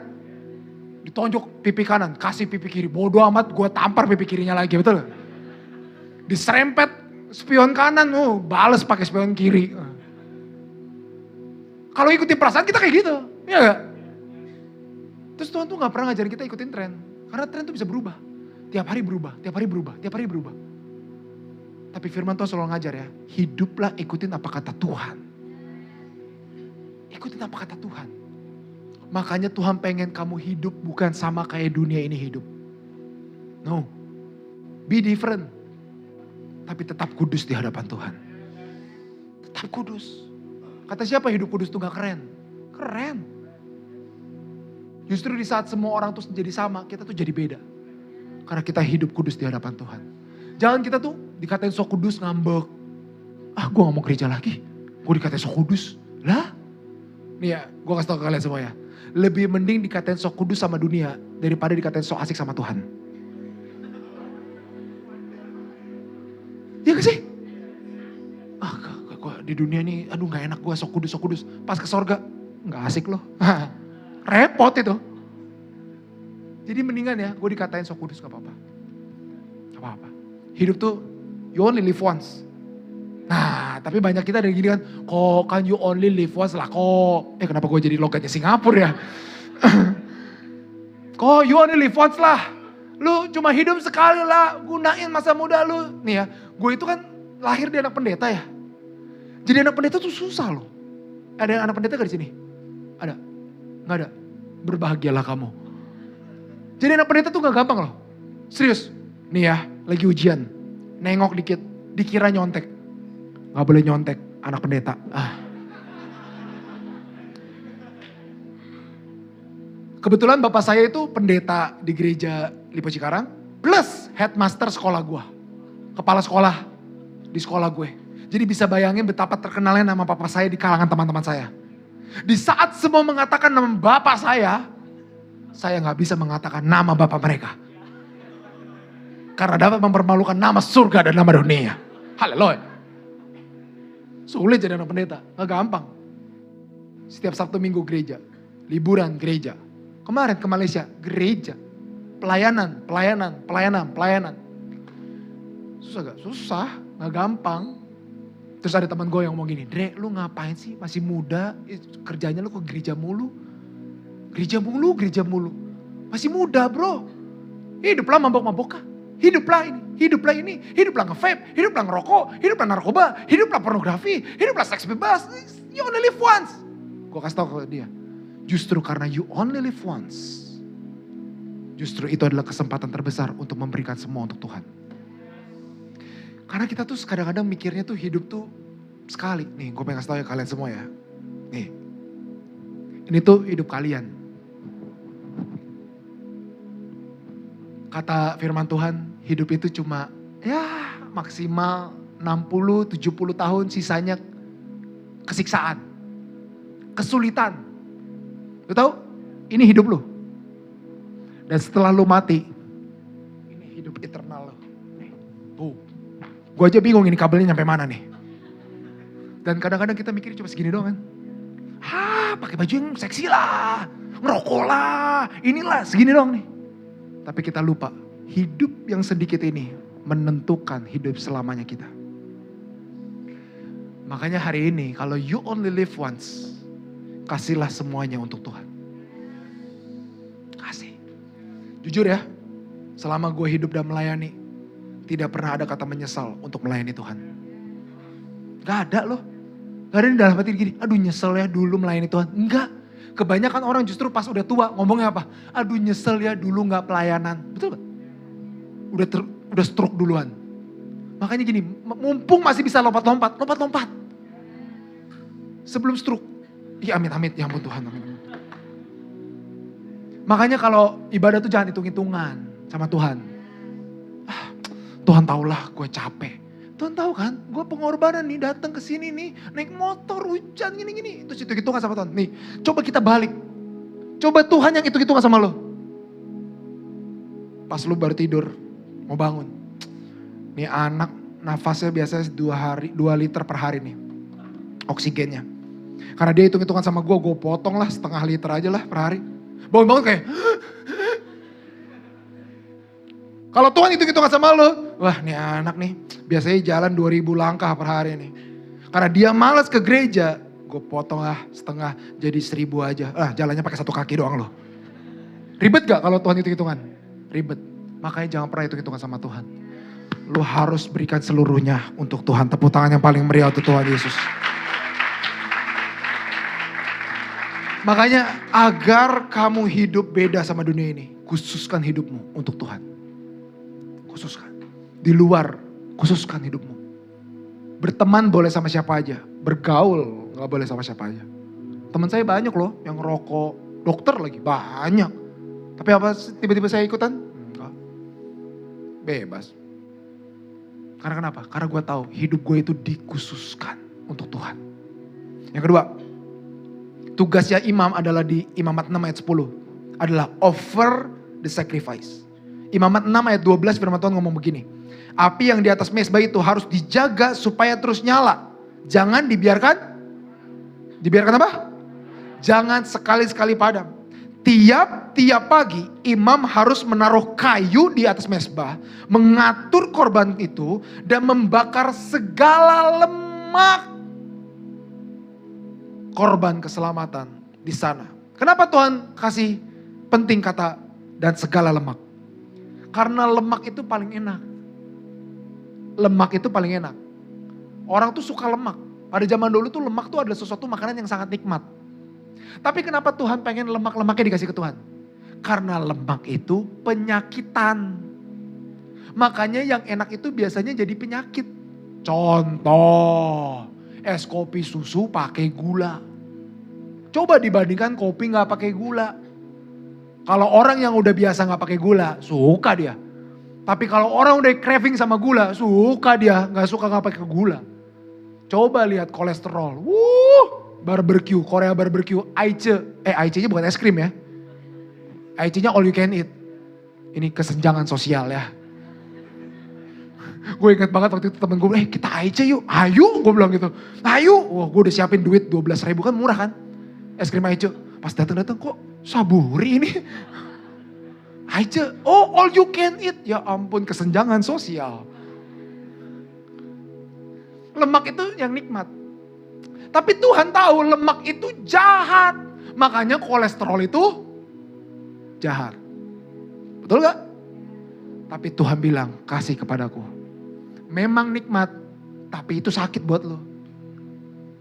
Ditonjok pipi kanan, kasih pipi kiri. Bodo amat, gue tampar pipi kirinya lagi, betul gak? Diserempet spion kanan, bales pakai spion kiri. Kalau ikutin perasaan kita kayak gitu, ya gak? Terus Tuhan tuh gak pernah ngajarin kita ikutin tren. Karena tren tuh bisa berubah. Tiap hari berubah, tiap hari berubah, tiap hari berubah. Tapi firman Tuhan selalu ngajar ya, hiduplah ikutin apa kata Tuhan. Ikutin apa kata Tuhan. Makanya Tuhan pengen kamu hidup bukan sama kayak dunia ini hidup. No, be different. Tapi tetap kudus di hadapan Tuhan. Tetap kudus. Kata siapa hidup kudus tuh gak keren? Keren. Justru di saat semua orang tuh jadi sama, kita tuh jadi beda. Karena kita hidup kudus di hadapan Tuhan. Jangan kita tuh dikatain sok kudus ngambek. Gue gak mau gereja lagi. Gue dikatain sok kudus. Lah? Nih ya, gue kasih tau ke kalian semua ya. Lebih mending dikatain sok kudus sama dunia daripada dikatain sok asik sama Tuhan. Iya gak sih? Gue di dunia nih, gak enak gue sok kudus. Pas ke sorga, gak asik loh. Repot itu. Jadi mendingan ya, gue dikatain sok kudus gak apa-apa. Gak apa-apa. Hidup tuh, you only live once. Nah, tapi banyak kita dari gini kan, kok kan you only live once lah kok. Kenapa gue jadi logatnya Singapura ya? Kok you only live once lah. Lu cuma hidup sekali lah, gunain masa muda lu. Nih ya, gue itu kan lahir di anak pendeta ya. Jadi anak pendeta tuh susah loh. Ada yang anak pendeta gak di sini? Ada? Gak ada? Berbahagialah kamu. Jadi anak pendeta tuh gak gampang loh. Serius. Nih ya, lagi ujian. Nengok dikit, dikira nyontek. Gak boleh nyontek, anak pendeta. Kebetulan bapak saya itu pendeta di gereja Lipo Cikarang. Plus headmaster sekolah gue. Kepala sekolah di sekolah gue. Jadi bisa bayangin betapa terkenalnya nama papa saya di kalangan teman-teman saya. Di saat semua mengatakan nama bapak saya gak bisa mengatakan nama bapak mereka. Karena dapat mempermalukan nama surga dan nama dunia. Haleluya. Sulit jadi anak pendeta, gak gampang. Setiap Sabtu Minggu gereja, liburan gereja. Kemarin ke Malaysia, gereja. Pelayanan. Susah gak? Susah, gak gampang. Terus ada teman gue yang ngomong gini, Dre lu ngapain sih masih muda, kerjanya lu ke gereja mulu. Gereja mulu. Masih muda bro. Hiduplah mabok-mabok kah? Hiduplah ini, hiduplah nge-vape, hiduplah ngerokok, hiduplah narkoba, hiduplah pornografi, hiduplah seks bebas. You only live once. Gue kasih tau ke dia, justru karena you only live once, justru itu adalah kesempatan terbesar untuk memberikan semua untuk Tuhan. Karena kita tuh kadang-kadang mikirnya tuh hidup tuh sekali. Nih gue pengen kasih tau ya kalian semua ya. Nih, ini tuh hidup kalian. Kata firman Tuhan, hidup itu cuma ya maksimal 60-70 tahun, sisanya kesiksaan, kesulitan. Lu tahu? Ini hidup lu. Dan setelah lu mati, ini hidup eternal lu. Nih, tuh. Gue aja bingung ini kabelnya nyampe mana nih. Dan kadang-kadang kita mikir cuma segini doang kan. Pakai baju yang seksi lah, ngerokok lah, inilah segini doang nih. Tapi kita lupa, hidup yang sedikit ini menentukan hidup selamanya kita. Makanya hari ini kalau you only live once, kasihlah semuanya untuk Tuhan. Kasih. Jujur ya, selama gue hidup dan melayani, tidak pernah ada kata menyesal untuk melayani Tuhan. Gak ada loh. Gak ada di dalam hati gini, aduh nyesel ya dulu melayani Tuhan. Enggak. Kebanyakan orang justru pas udah tua ngomongnya apa? Aduh nyesel ya dulu gak pelayanan. Betul gak? Udah stroke duluan. Makanya gini, mumpung masih bisa lompat-lompat. Sebelum stroke. Ya amit-amit, ya ampun Tuhan. Amin. Makanya kalau ibadah tuh jangan hitung-hitungan sama Tuhan. Tuhan tahulah gue capek. Tuhan tahu kan, gue pengorbanan nih datang ke sini nih, naik motor, hujan gini-gini. Terus hitung-hitungan sama Tuhan. Nih, coba kita balik. Coba Tuhan yang hitung-hitungan sama lo. Pas lu baru tidur, mau bangun. Nih anak nafasnya biasanya 2 liter per hari nih. Oksigennya. Karena dia hitung-hitungan sama gue potong lah 0,5 liter aja lah per hari. Bangun-bangun kayak, kalau Tuhan hitung-hitungan sama lo, wah nih anak nih biasanya jalan 2000 langkah per hari nih. Karena dia malas ke gereja, gue potong lah 0,5 jadi 1000 aja. Jalannya pakai 1 kaki doang lo. Ribet gak kalau Tuhan hitung-hitungan? Ribet. Makanya jangan pernah hitung-hitungan sama Tuhan. Lo harus berikan seluruhnya untuk Tuhan. Tepuk tangan yang paling meriah untuk Tuhan Yesus. Makanya agar kamu hidup beda sama dunia ini, khususkan hidupmu untuk Tuhan. Khususkan. Di luar, khususkan hidupmu. Berteman boleh sama siapa aja. Bergaul gak boleh sama siapa aja. Teman saya banyak loh yang rokok. Dokter lagi, banyak. Tapi apa tiba-tiba saya ikutan? Enggak. Bebas. Karena kenapa? Karena gue tahu hidup gue itu dikhususkan untuk Tuhan. Yang kedua, tugasnya imam adalah di Imamat 6 ayat 10. Adalah offer the sacrifice. Imamat 6 ayat 12 firman Tuhan ngomong begini. Api yang di atas mezbah itu harus dijaga supaya terus nyala. Jangan dibiarkan apa? Jangan sekali-sekali padam. Tiap pagi imam harus menaruh kayu di atas mezbah. Mengatur korban itu dan membakar segala lemak korban keselamatan di sana. Kenapa Tuhan kasih penting kata dan segala lemak? Karena lemak itu paling enak. Lemak itu paling enak. Orang tuh suka lemak. Pada zaman dulu tuh lemak tuh adalah sesuatu makanan yang sangat nikmat. Tapi kenapa Tuhan pengen lemak-lemaknya dikasih ke Tuhan? Karena lemak itu penyakitan. Makanya yang enak itu biasanya jadi penyakit. Contoh, es kopi susu pakai gula. Coba dibandingkan kopi gak pakai gula. Kalau orang yang udah biasa gak pakai gula, suka dia. Tapi kalau orang udah craving sama gula, suka dia. Gak suka gak pakai gula. Coba lihat kolesterol. Barbecue, Korea barbecue, Aice-nya bukan es krim ya. Aice-nya all you can eat. Ini kesenjangan sosial ya. Gue ingat banget waktu itu temen gue, kita Aice yuk. Ayo, gue bilang gitu. Ayo, wah gue udah siapin duit 12.000 kan murah kan. Es krim Aice. Pas datang kok saburi ini. Aice, all you can eat. Ya ampun, kesenjangan sosial. Lemak itu yang nikmat. Tapi Tuhan tahu lemak itu jahat. Makanya kolesterol itu jahat. Betul gak? Tapi Tuhan bilang, kasih kepadaku. Memang nikmat, tapi itu sakit buat lo.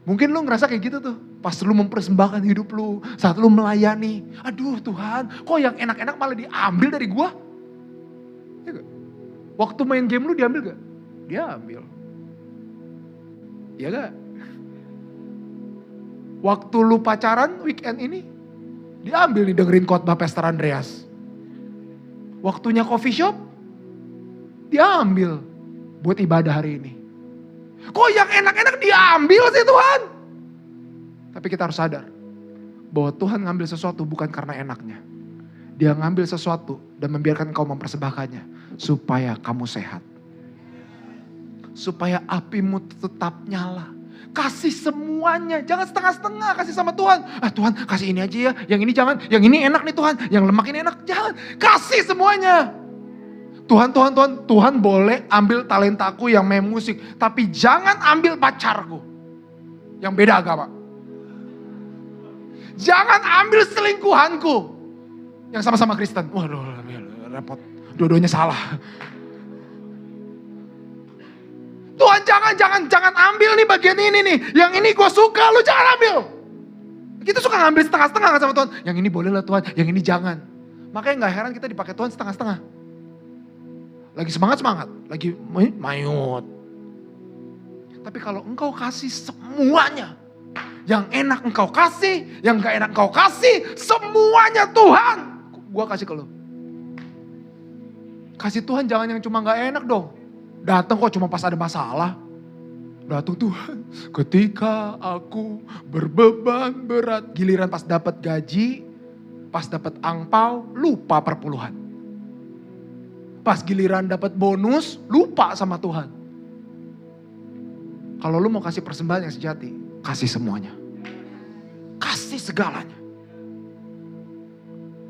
Mungkin lo ngerasa kayak gitu tuh. Pas lo mempersembahkan hidup lo, saat lo melayani. Aduh Tuhan, kok yang enak-enak malah diambil dari gua? Ya gak? Waktu main game lo diambil gak? Diambil. Ya gak? Waktu lu pacaran weekend ini, diambil nih dengerin khotbah Pastor Andreas. Waktunya coffee shop, diambil buat ibadah hari ini. Kok yang enak-enak diambil sih Tuhan? Tapi kita harus sadar bahwa Tuhan ngambil sesuatu bukan karena enaknya. Dia ngambil sesuatu dan membiarkan kau mempersembahkannya supaya kamu sehat. Supaya apimu tetap nyala. Kasih semuanya, jangan setengah-setengah kasih sama Tuhan. Tuhan kasih ini aja ya, yang ini jangan, yang ini enak nih Tuhan, yang lemak ini enak, jangan. Kasih semuanya. Tuhan boleh ambil talentaku yang main musik, tapi jangan ambil pacarku yang beda agama. Jangan ambil selingkuhanku yang sama-sama Kristen. Waduh, repot. Dua-duanya salah. Tuhan jangan ambil nih bagian ini nih. Yang ini gue suka, lu jangan ambil. Kita suka ngambil setengah-setengah kan sama Tuhan. Yang ini boleh lah Tuhan, yang ini jangan. Makanya gak heran kita dipakai Tuhan setengah-setengah. Lagi semangat, lagi mayut. Tapi kalau engkau kasih semuanya, yang enak engkau kasih, yang gak enak engkau kasih, semuanya Tuhan, gua kasih ke lu. Kasih Tuhan jangan yang cuma gak enak dong. Datang kok cuma pas ada masalah. Datang Tuhan, ketika aku berbeban berat. Giliran pas dapat gaji, pas dapat angpau, lupa perpuluhan. Pas giliran dapat bonus, lupa sama Tuhan. Kalau lu mau kasih persembahan yang sejati, kasih semuanya. Kasih segalanya.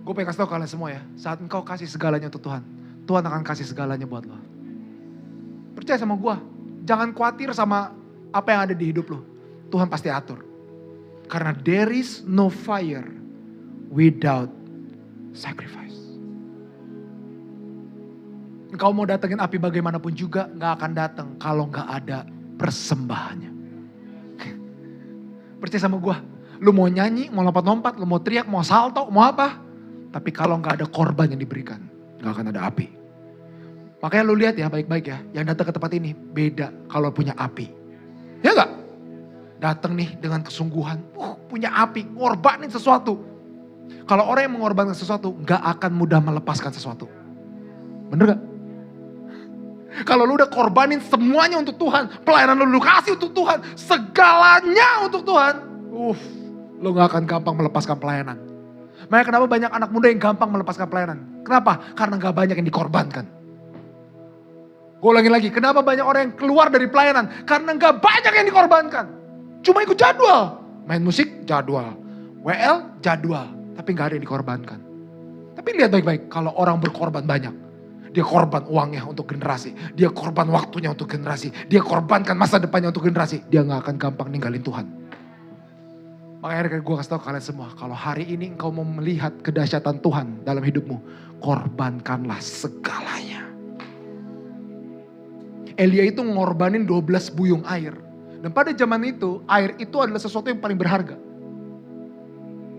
Gue pengen kasih tau kalian semua ya, saat engkau kasih segalanya untuk Tuhan, Tuhan akan kasih segalanya buat lo. Percaya sama gue, jangan khawatir sama apa yang ada di hidup lo. Tuhan pasti atur. Karena there is no fire without sacrifice. Engkau mau datengin api bagaimanapun juga gak akan datang kalau gak ada persembahannya. Percaya sama gue, lu mau nyanyi, mau lompat-lompat, lu mau teriak, mau salto, mau apa. Tapi kalau gak ada korban yang diberikan, gak akan ada api. Makanya lu lihat ya baik-baik ya, yang datang ke tempat ini beda kalau punya api. Ya gak? Datang nih dengan kesungguhan, punya api, ngorbanin sesuatu. Kalau orang yang mengorbankan sesuatu, gak akan mudah melepaskan sesuatu. Bener gak? Kalau lu udah korbanin semuanya untuk Tuhan, pelayanan lu kasih untuk Tuhan, segalanya untuk Tuhan, lu gak akan gampang melepaskan pelayanan. Makanya kenapa banyak anak muda yang gampang melepaskan pelayanan? Kenapa? Karena gak banyak yang dikorbankan. Gue ulangin lagi, kenapa banyak orang yang keluar dari pelayanan? Karena gak banyak yang dikorbankan. Cuma ikut jadwal. Main musik, jadwal. WL, jadwal. Tapi gak ada yang dikorbankan. Tapi lihat baik-baik, kalau orang berkorban banyak. Dia korban uangnya untuk generasi. Dia korban waktunya untuk generasi. Dia korbankan masa depannya untuk generasi. Dia gak akan gampang ninggalin Tuhan. Makanya gue kasih tau kalian semua. Kalau hari ini engkau mau melihat kedahsyatan Tuhan dalam hidupmu. Korbankanlah segalanya. Elia itu ngorbanin 12 buyung air. Dan pada zaman itu, air itu adalah sesuatu yang paling berharga.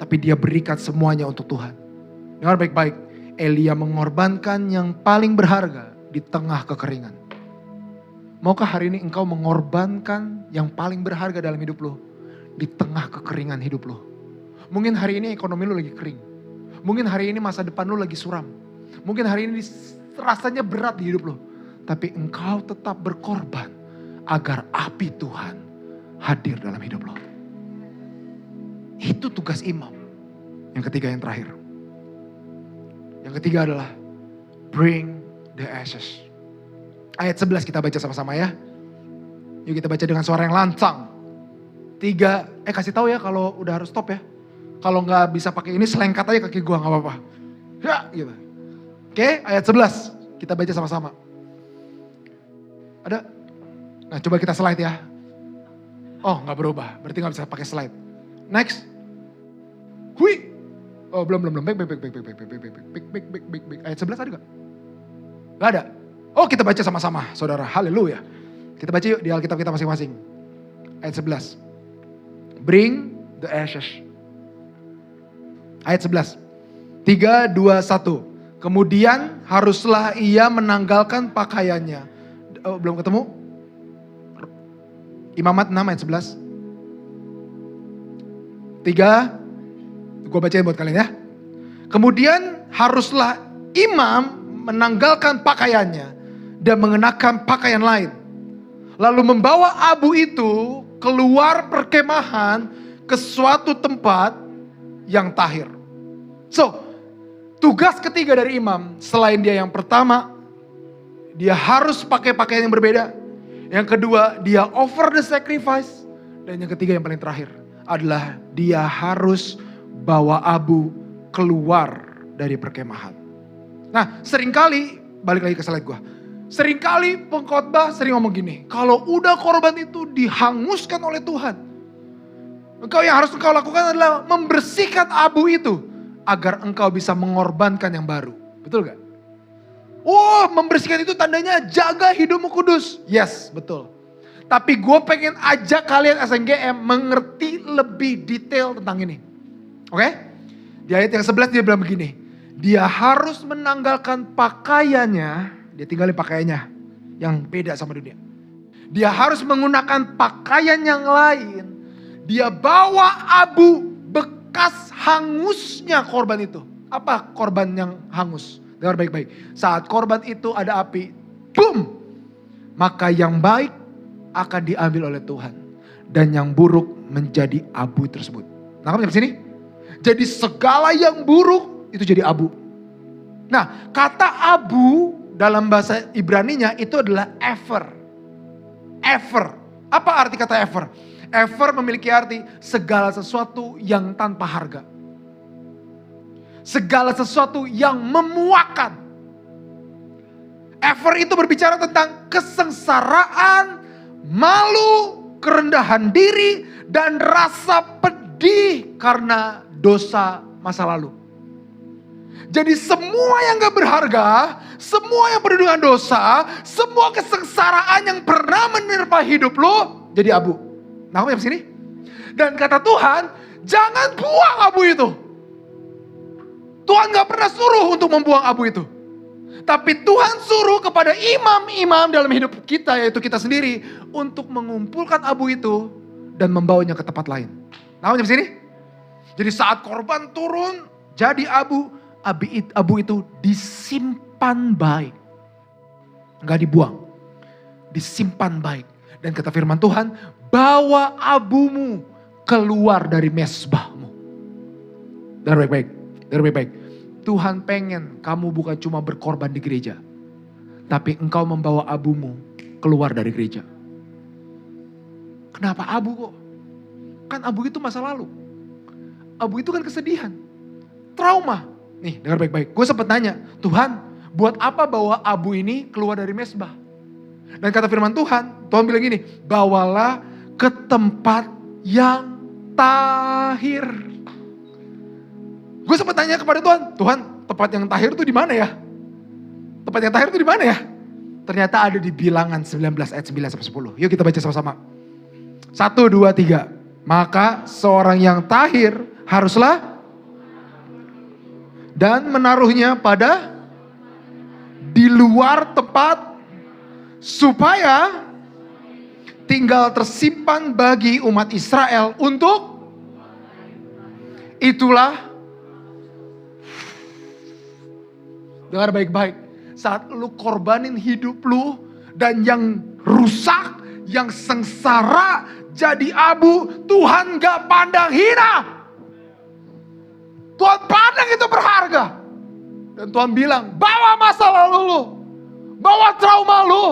Tapi dia berikan semuanya untuk Tuhan. Dengar baik-baik. Elia mengorbankan yang paling berharga di tengah kekeringan. Maukah hari ini engkau mengorbankan yang paling berharga dalam hidup lo? Di tengah kekeringan hidup lo. Mungkin hari ini ekonomi lo lagi kering. Mungkin hari ini masa depan lo lagi suram. Mungkin hari ini rasanya berat di hidup lo. Tapi engkau tetap berkorban agar api Tuhan hadir dalam hidup lo. Itu tugas imam. Yang ketiga, yang terakhir. Yang ketiga adalah bring the ashes. Ayat 11 kita baca sama-sama ya. Yuk kita baca dengan suara yang lantang. Kasih tahu ya kalau udah harus stop ya. Kalau nggak bisa pakai ini selengkat aja kaki gua nggak apa-apa. Ya gitu. Oke, ayat 11 kita baca sama-sama. Ada? Nah coba kita slide ya. Oh nggak berubah, berarti nggak bisa pakai slide. Next. Hui. Oh belum. Baik. Ayat 11 ada gak? Gak ada. Oh kita baca sama-sama saudara. Haleluya. Kita baca yuk di Alkitab kita masing-masing. Ayat 11. Bring the ashes. Ayat 11. 3, 2, 1. Kemudian haruslah ia menanggalkan pakaiannya. Oh, belum ketemu? Imamat 6 ayat 11. 3. Gue bacain buat kalian ya. Kemudian haruslah imam menanggalkan pakaiannya dan mengenakan pakaian lain. Lalu membawa abu itu keluar perkemahan ke suatu tempat yang tahir. So, tugas ketiga dari imam selain dia yang pertama, dia harus pakai pakaian yang berbeda. Yang kedua, dia offer the sacrifice. Dan yang ketiga yang paling terakhir adalah dia harus bawa abu keluar dari perkemahan. Nah seringkali, balik lagi ke slide gue. Seringkali pengkhotbah sering ngomong gini. Kalau udah korban itu dihanguskan oleh Tuhan. Engkau yang harus engkau lakukan adalah membersihkan abu itu. Agar engkau bisa mengorbankan yang baru. Betul gak? Oh, membersihkan itu tandanya jaga hidupmu kudus. Yes, betul. Tapi gue pengen ajak kalian SNGM mengerti lebih detail tentang ini. Oke? Di ayat yang 11 dia bilang begini. Dia harus menanggalkan pakaiannya. Dia tinggalin pakaiannya yang beda sama dunia. Dia harus menggunakan pakaian yang lain. Dia bawa abu bekas hangusnya korban itu. Apa korban yang hangus? Dengar baik-baik. Saat korban itu ada api, boom! Maka yang baik akan diambil oleh Tuhan. Dan yang buruk menjadi abu tersebut. Nah, kamu sampai sini? Jadi segala yang buruk itu jadi abu. Nah, kata abu dalam bahasa Ibraninya itu adalah ever. Ever. Apa arti kata ever? Ever memiliki arti segala sesuatu yang tanpa harga. Segala sesuatu yang memuakan. Ever itu berbicara tentang kesengsaraan, malu, kerendahan diri, dan rasa pedih karena dosa masa lalu. Jadi semua yang gak berharga, semua yang penuh dengan dosa, semua kesengsaraan yang pernah menerpa hidup lo, jadi abu. Nah, kamu yang sini. Dan kata Tuhan, jangan buang abu itu. Tuhan gak pernah suruh untuk membuang abu itu. Tapi Tuhan suruh kepada imam-imam dalam hidup kita, yaitu kita sendiri, untuk mengumpulkan abu itu dan membawanya ke tempat lain. Nah, kamu yang sini. Jadi saat korban turun, jadi abu itu disimpan baik. Gak dibuang. Disimpan baik. Dan kata firman Tuhan, bawa abumu keluar dari mesbahmu. Dengar baik-baik. Dengar baik-baik. Tuhan pengen kamu bukan cuma berkorban di gereja. Tapi engkau membawa abumu keluar dari gereja. Kenapa abu kok? Kan abu itu masa lalu. Abu itu kan kesedihan. Trauma. Nih dengar baik-baik. Gue sempat nanya, Tuhan buat apa bawa abu ini keluar dari mesbah? Dan kata firman Tuhan, Tuhan bilang gini, bawalah ke tempat yang tahir. Gue sempat tanya kepada Tuhan, Tuhan tempat yang tahir itu di mana ya? Tempat yang tahir itu di mana ya? Ternyata ada di Bilangan 19 ayat 9 sampai 10. Yuk kita baca sama-sama. 1, 2, 3. Maka seorang yang tahir haruslah dan menaruhnya pada di luar tempat supaya tinggal tersimpan bagi umat Israel untuk itulah. Dengar baik-baik. Saat lu korbanin hidup lu dan yang rusak, yang sengsara jadi abu, Tuhan gak pandang hina. Tuhan pandang itu berharga. Dan Tuhan bilang, bawa masa lalu lu, bawa trauma lu,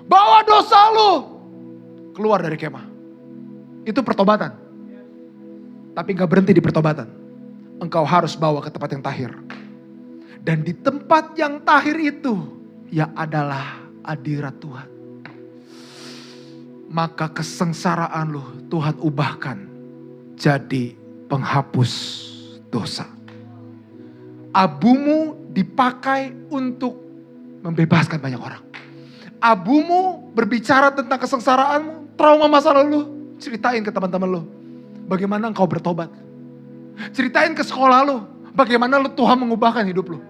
bawa dosa lu keluar dari kemah. Itu pertobatan. Tapi gak berhenti di pertobatan. Engkau harus bawa ke tempat yang tahir. Dan di tempat yang tahir itu, ya adalah hadirat Tuhan. Maka kesengsaraan lu Tuhan ubahkan jadi penghapus dosa. Abumu dipakai untuk membebaskan banyak orang. Abumu berbicara tentang kesengsaraanmu, trauma masa lalu. Ceritain ke teman-teman lu, bagaimana engkau bertobat. Ceritain ke sekolah lu, bagaimana lu Tuhan mengubahkan hidup lu.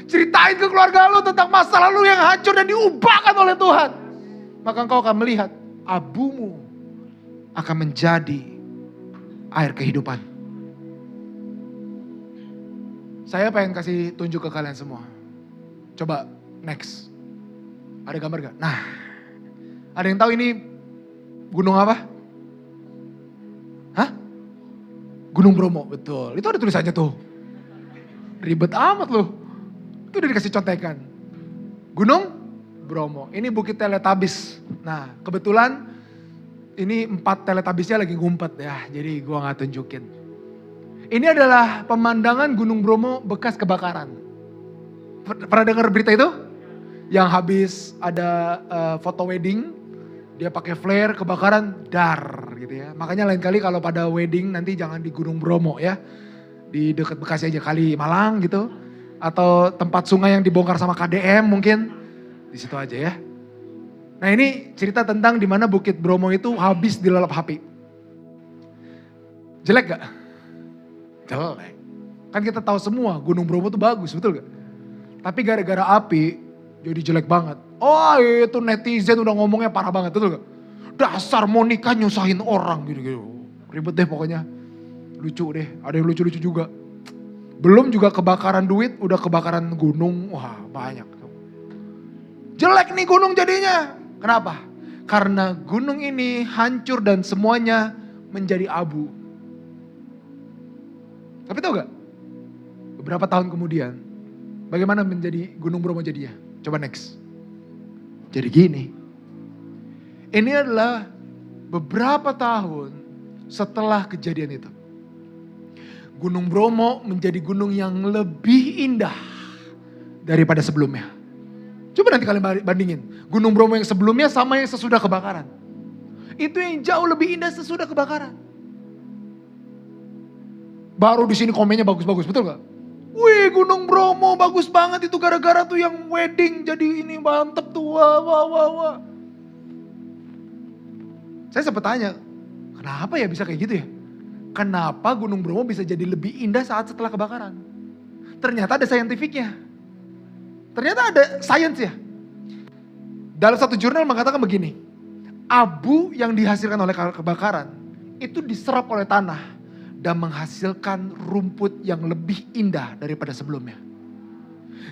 Ceritain ke keluarga lu tentang masa lalu yang hancur dan diubahkan oleh Tuhan. Maka engkau akan melihat abumu akan menjadi air kehidupan. Saya pengen kasih tunjuk ke kalian semua. Coba next. Ada gambar gak? Nah, ada yang tahu ini gunung apa? Hah? Gunung Bromo, betul. Itu ada tulisannya tuh. Ribet amat loh. Itu udah dikasih contekan. Gunung Bromo. Ini Bukit Teletabis. Nah, kebetulan ini 4 Teletabisnya lagi ngumpet ya. Jadi gua gak tunjukin. Ini adalah pemandangan Gunung Bromo bekas kebakaran. Pernah dengar berita itu? Yang habis ada foto wedding, dia pakai flare, kebakaran, dar gitu ya. Makanya lain kali kalau pada wedding nanti jangan di Gunung Bromo ya. Di dekat Bekasi aja, kali Malang gitu. atau tempat sungai yang dibongkar sama KDM mungkin. Di situ aja ya. Nah ini cerita tentang di mana Bukit Bromo itu habis dilalap api. Jelek gak? Jelek. Kan kita tahu semua Gunung Bromo itu bagus, betul gak? Tapi gara-gara api jadi jelek banget. Oh itu netizen udah ngomongnya parah banget, betul gak? Dasar mau nikah nyusahin orang gitu-gitu. Ribet deh pokoknya. Lucu deh, ada yang lucu-lucu juga. Belum juga kebakaran duit, udah kebakaran gunung. Wah banyak. Jelek nih gunung jadinya. Kenapa? Karena gunung ini hancur dan semuanya menjadi abu. Tapi tahu gak? Beberapa tahun kemudian, bagaimana menjadi Gunung Bromo jadinya? Coba next. Jadi gini. Ini adalah beberapa tahun setelah kejadian itu. Gunung Bromo menjadi gunung yang lebih indah daripada sebelumnya. Coba nanti kalian bandingin. Gunung Bromo yang sebelumnya sama yang sesudah kebakaran. Itu yang jauh lebih indah sesudah kebakaran. Baru di sini komennya bagus-bagus, betul gak? Wih Gunung Bromo bagus banget itu gara-gara tuh yang wedding jadi ini mantep tuh. Wah, wah, wah, wah. Saya sempat tanya, kenapa ya bisa kayak gitu ya? Kenapa Gunung Bromo bisa jadi lebih indah saat setelah kebakaran? Ternyata ada saintifiknya. Ternyata ada sains ya. Dalam satu jurnal mengatakan begini. Abu yang dihasilkan oleh kebakaran itu diserap oleh tanah dan menghasilkan rumput yang lebih indah daripada sebelumnya.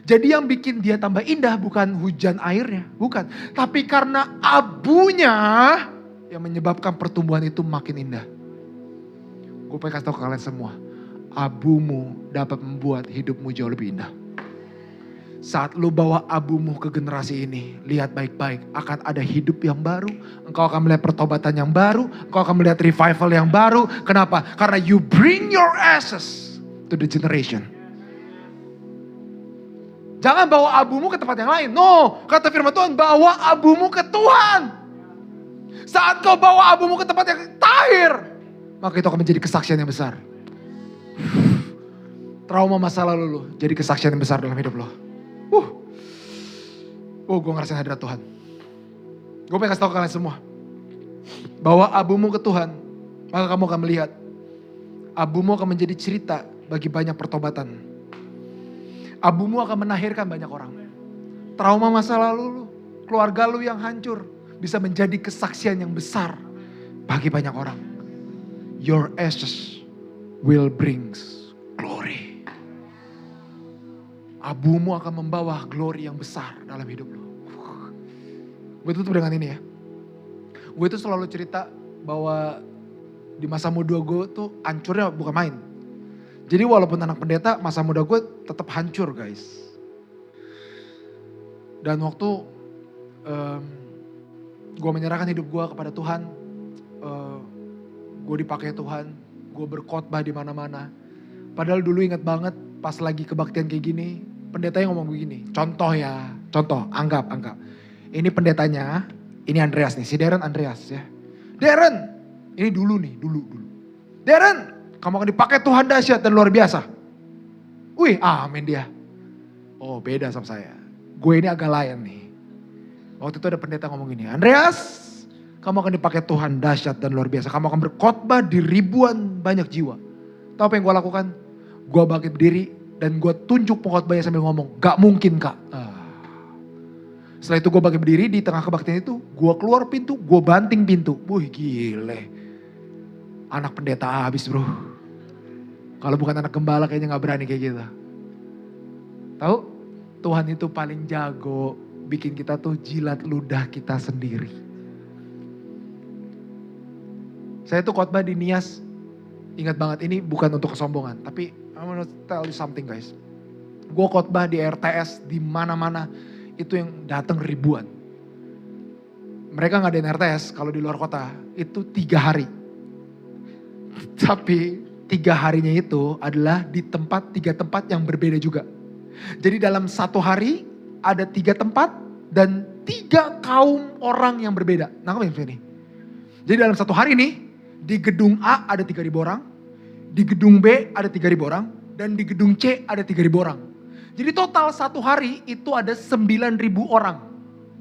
Jadi yang bikin dia tambah indah bukan hujan airnya, bukan. Tapi karena abunya yang menyebabkan pertumbuhan itu makin indah. Gue pengen kasih tau ke kalian semua. Abumu dapat membuat hidupmu jauh lebih indah. Saat lu bawa abumu ke generasi ini, lihat baik-baik. Akan ada hidup yang baru. Engkau akan melihat pertobatan yang baru. Engkau akan melihat revival yang baru. Kenapa? Karena you bring your ashes to the generation. Jangan bawa abumu ke tempat yang lain. No, kata firman Tuhan, bawa abumu ke Tuhan. Saat kau bawa abumu ke tempat yang tahir, maka itu akan menjadi kesaksian yang besar. Trauma masa lalu lu jadi kesaksian yang besar dalam hidup lo. Gue ngerasain hadirat Tuhan. Gue pengen kasih tau ke kalian semua. Bawa abumu ke Tuhan, maka kamu akan melihat. Abumu akan menjadi cerita bagi banyak pertobatan. Abumu akan menahirkan banyak orang. Trauma masa lalu lu, keluarga lu yang hancur, bisa menjadi kesaksian yang besar bagi banyak orang. Your ashes will bring glory. Abumu akan membawa glory yang besar dalam hidup lo. Gue tutup dengan ini ya. Gue itu selalu cerita bahwa di masa muda gue tuh hancurnya bukan main. Jadi walaupun anak pendeta, masa muda gue tetap hancur guys. Dan waktu gue menyerahkan hidup gue kepada Tuhan, gue dipakai Tuhan, gue berkhotbah di mana-mana. Padahal dulu ingat banget pas lagi kebaktian kayak gini, pendetanya ngomong begini. Contoh ya, anggap. Ini pendetanya, ini Andreas nih, si Darren Andreas ya. Darren, ini dulu. Darren, kamu akan dipakai Tuhan dahsyat dan luar biasa. Wih, amin dia. Oh beda sama saya. Gue ini agak lain nih. Waktu itu ada pendeta ngomong gini, Andreas, kamu akan dipakai Tuhan dahsyat dan luar biasa. Kamu akan berkhotbah di ribuan banyak jiwa. Tahu apa yang gue lakukan? Gue bangkit berdiri dan gue tunjuk pengkhotbahnya sambil ngomong, gak mungkin kak. Setelah itu gue bangkit berdiri di tengah kebaktian itu, gue keluar pintu, gue banting pintu. Wih gile, anak pendeta habis bro. Kalau bukan anak gembala kayaknya gak berani kayak gitu. Tahu? Tuhan itu paling jago bikin kita tuh jilat ludah kita sendiri. Saya tuh khotbah di Nias, ingat banget ini bukan untuk kesombongan, tapi I want to tell you something guys. Gue khotbah di RTS di mana-mana itu yang datang ribuan. Mereka ngadain RTS kalau di luar kota itu 3 hari. Tapi 3 harinya itu adalah di 3 tempat yang berbeda juga. Jadi dalam 1 hari ada 3 tempat dan 3 kaum orang yang berbeda. Nangkep ini? Jadi dalam 1 hari ini di gedung A ada 3.000 orang, di gedung B ada 3.000 orang, dan di gedung C ada 3.000 orang. Jadi total satu hari itu ada 9.000 orang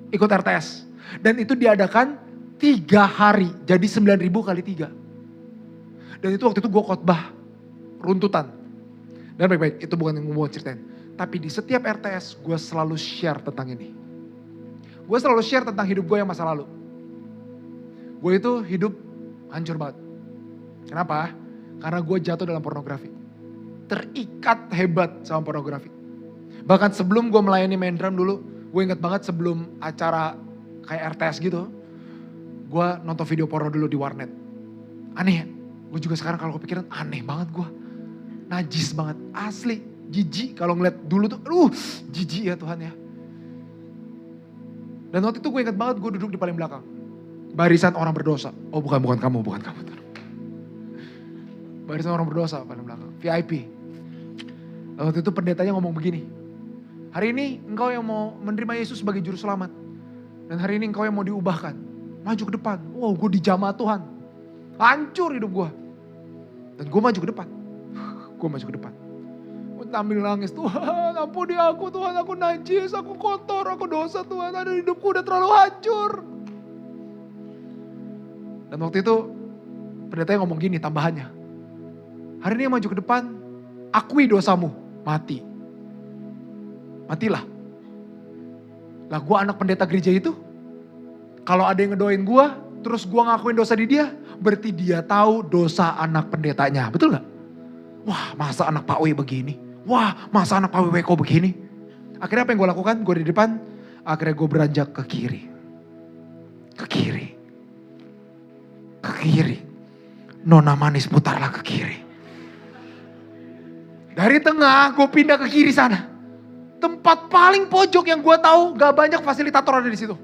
ikut RTS. Dan itu diadakan 3 hari. Jadi 9.000 kali 3. Dan itu waktu itu gue khotbah runtutan. Dan baik-baik, itu bukan yang gue mau ceritain. Tapi di setiap RTS gue selalu share tentang ini. Gue selalu share tentang hidup gue yang masa lalu. Gue itu hidup hancur banget. Kenapa? Karena gue jatuh dalam pornografi. Terikat hebat sama pornografi. Bahkan sebelum gue melayani main drum dulu, gue inget banget sebelum acara kayak RTS gitu, gue nonton video porno dulu di warnet. Aneh ya, gue juga sekarang kalau kepikiran aneh banget gue. Najis banget, asli, jijik kalau ngeliat dulu tuh, jijik ya Tuhan ya. Dan waktu itu gue inget banget gue duduk di paling belakang. Barisan orang berdosa. Oh bukan kamu. Barisan orang berdosa paling belakang, VIP. Dan waktu itu pendetanya ngomong begini. Hari ini engkau yang mau menerima Yesus sebagai juru selamat. Dan hari ini engkau yang mau diubahkan. Maju ke depan. Wow, gue dijamah Tuhan. Hancur hidup gue. Dan gue maju ke depan. Gue maju ke depan. Gue sambil nangis. Tuhan ampuni aku Tuhan. Aku najis, aku kotor, aku dosa Tuhan. Aduh hidupku udah terlalu hancur. Dan waktu itu pendetanya ngomong gini tambahannya. Hari ini yang maju ke depan. Akui dosamu. Mati. Matilah. Lah gue anak pendeta gereja itu. Kalau ada yang ngedoain gue. Terus gue ngakuin dosa di dia. Berarti dia tahu dosa anak pendetanya. Betul gak? Wah masa anak Pak W begini. Wah masa anak Pak W kok begini. Akhirnya apa yang gue lakukan? Gue di depan. Akhirnya gue beranjak ke kiri. Ke kiri. Ke kiri. Nona manis putarlah ke kiri. Dari tengah gue pindah ke kiri sana. Tempat paling pojok yang gue tahu gak banyak fasilitator ada di situ.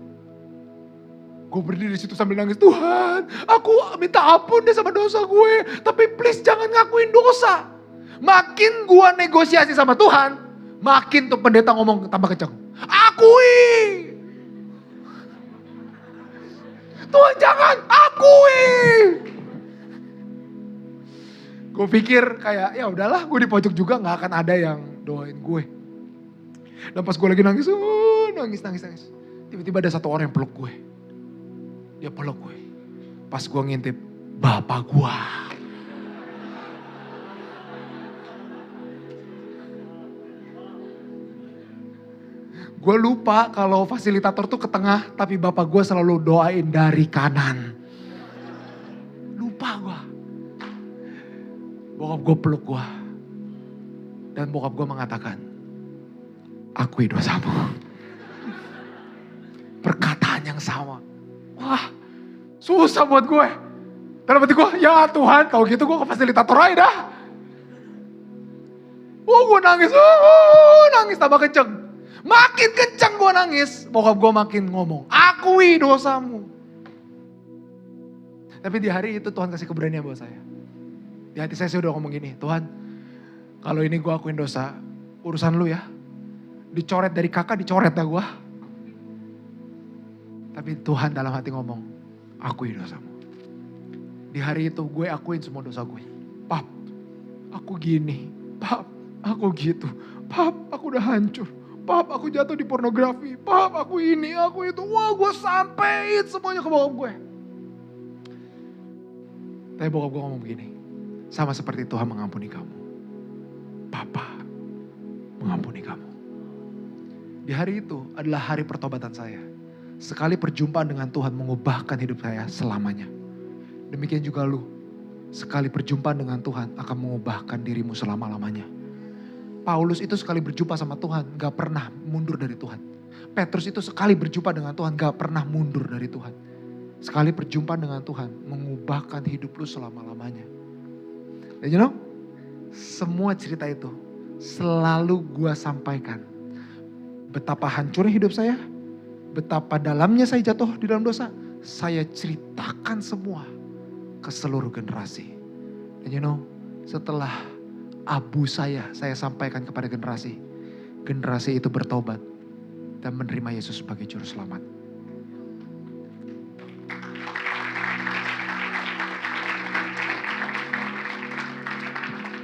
Gue berdiri di situ sambil nangis. Tuhan, aku minta ampun deh sama dosa gue. Tapi please jangan ngakuin dosa. Makin gue negosiasi sama Tuhan, makin tuh pendeta ngomong tambah kencang. Akui. Tuhan jangan, akui. Gue pikir kayak ya udahlah, gue di pojok juga gak akan ada yang doain gue. Dan pas gue lagi nangis, nangis. Tiba-tiba ada satu orang yang peluk gue. Dia peluk gue. Pas gue ngintip, bapak gue. Gue lupa kalau fasilitator tuh ke tengah, tapi bapak gue selalu doain dari kanan. Lupa gue. Bokap gue peluk gue. Dan bokap gue mengatakan, akui dosamu. Perkataan yang sama. Wah, susah buat gue. Dalam hati gue, ya Tuhan, kalau gitu gue ke fasilitator aja dah. Gue nangis, nangis tambah kenceng. Makin kenceng gue nangis, bokap gue makin ngomong, akui dosamu. Tapi di hari itu Tuhan kasih keberanian buat saya. Di hati saya udah ngomong gini, Tuhan, kalau ini gue akuin dosa, urusan lu ya. Dicoret dari kakak, dicoret dah gue. Tapi Tuhan dalam hati ngomong, akui dosamu. Di hari itu gue akuin semua dosa gue. Pap, aku gini. Pap, aku gitu. Pap, aku udah hancur. Pap, aku jatuh di pornografi. Pap, aku ini, aku itu. Wah, gue sampein semuanya ke bokap gue. Tapi bokap gue ngomong begini. Sama seperti Tuhan mengampuni kamu. Papa mengampuni kamu. Di hari itu adalah hari pertobatan saya. Sekali perjumpaan dengan Tuhan mengubahkan hidup saya selamanya. Demikian juga lu. Sekali perjumpaan dengan Tuhan akan mengubahkan dirimu selama-lamanya. Paulus itu sekali berjumpa sama Tuhan gak pernah mundur dari Tuhan. Petrus itu sekali berjumpa dengan Tuhan gak pernah mundur dari Tuhan. Sekali perjumpaan dengan Tuhan mengubahkan hidup lu selama-lamanya. Dan you know, semua cerita itu selalu gua sampaikan. Betapa hancurnya hidup saya, betapa dalamnya saya jatuh di dalam dosa, saya ceritakan semua ke seluruh generasi. Dan you know, setelah abu saya sampaikan kepada generasi, generasi itu bertobat dan menerima Yesus sebagai juru selamat.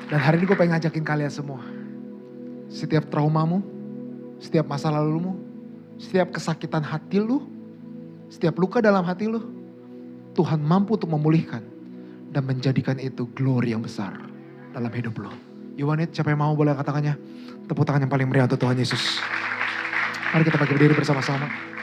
Dan hari ini gue pengen ngajakin kalian semua, setiap traumamu, setiap masa lalumu, setiap kesakitan hati lu, setiap luka dalam hati lu, Tuhan mampu untuk memulihkan dan menjadikan itu glory yang besar dalam hidup lu. Yowanit, siapa yang mau boleh katakannya? Tepuk tangan yang paling meriah untuk Tuhan Yesus. Mari kita bagi berdiri bersama-sama.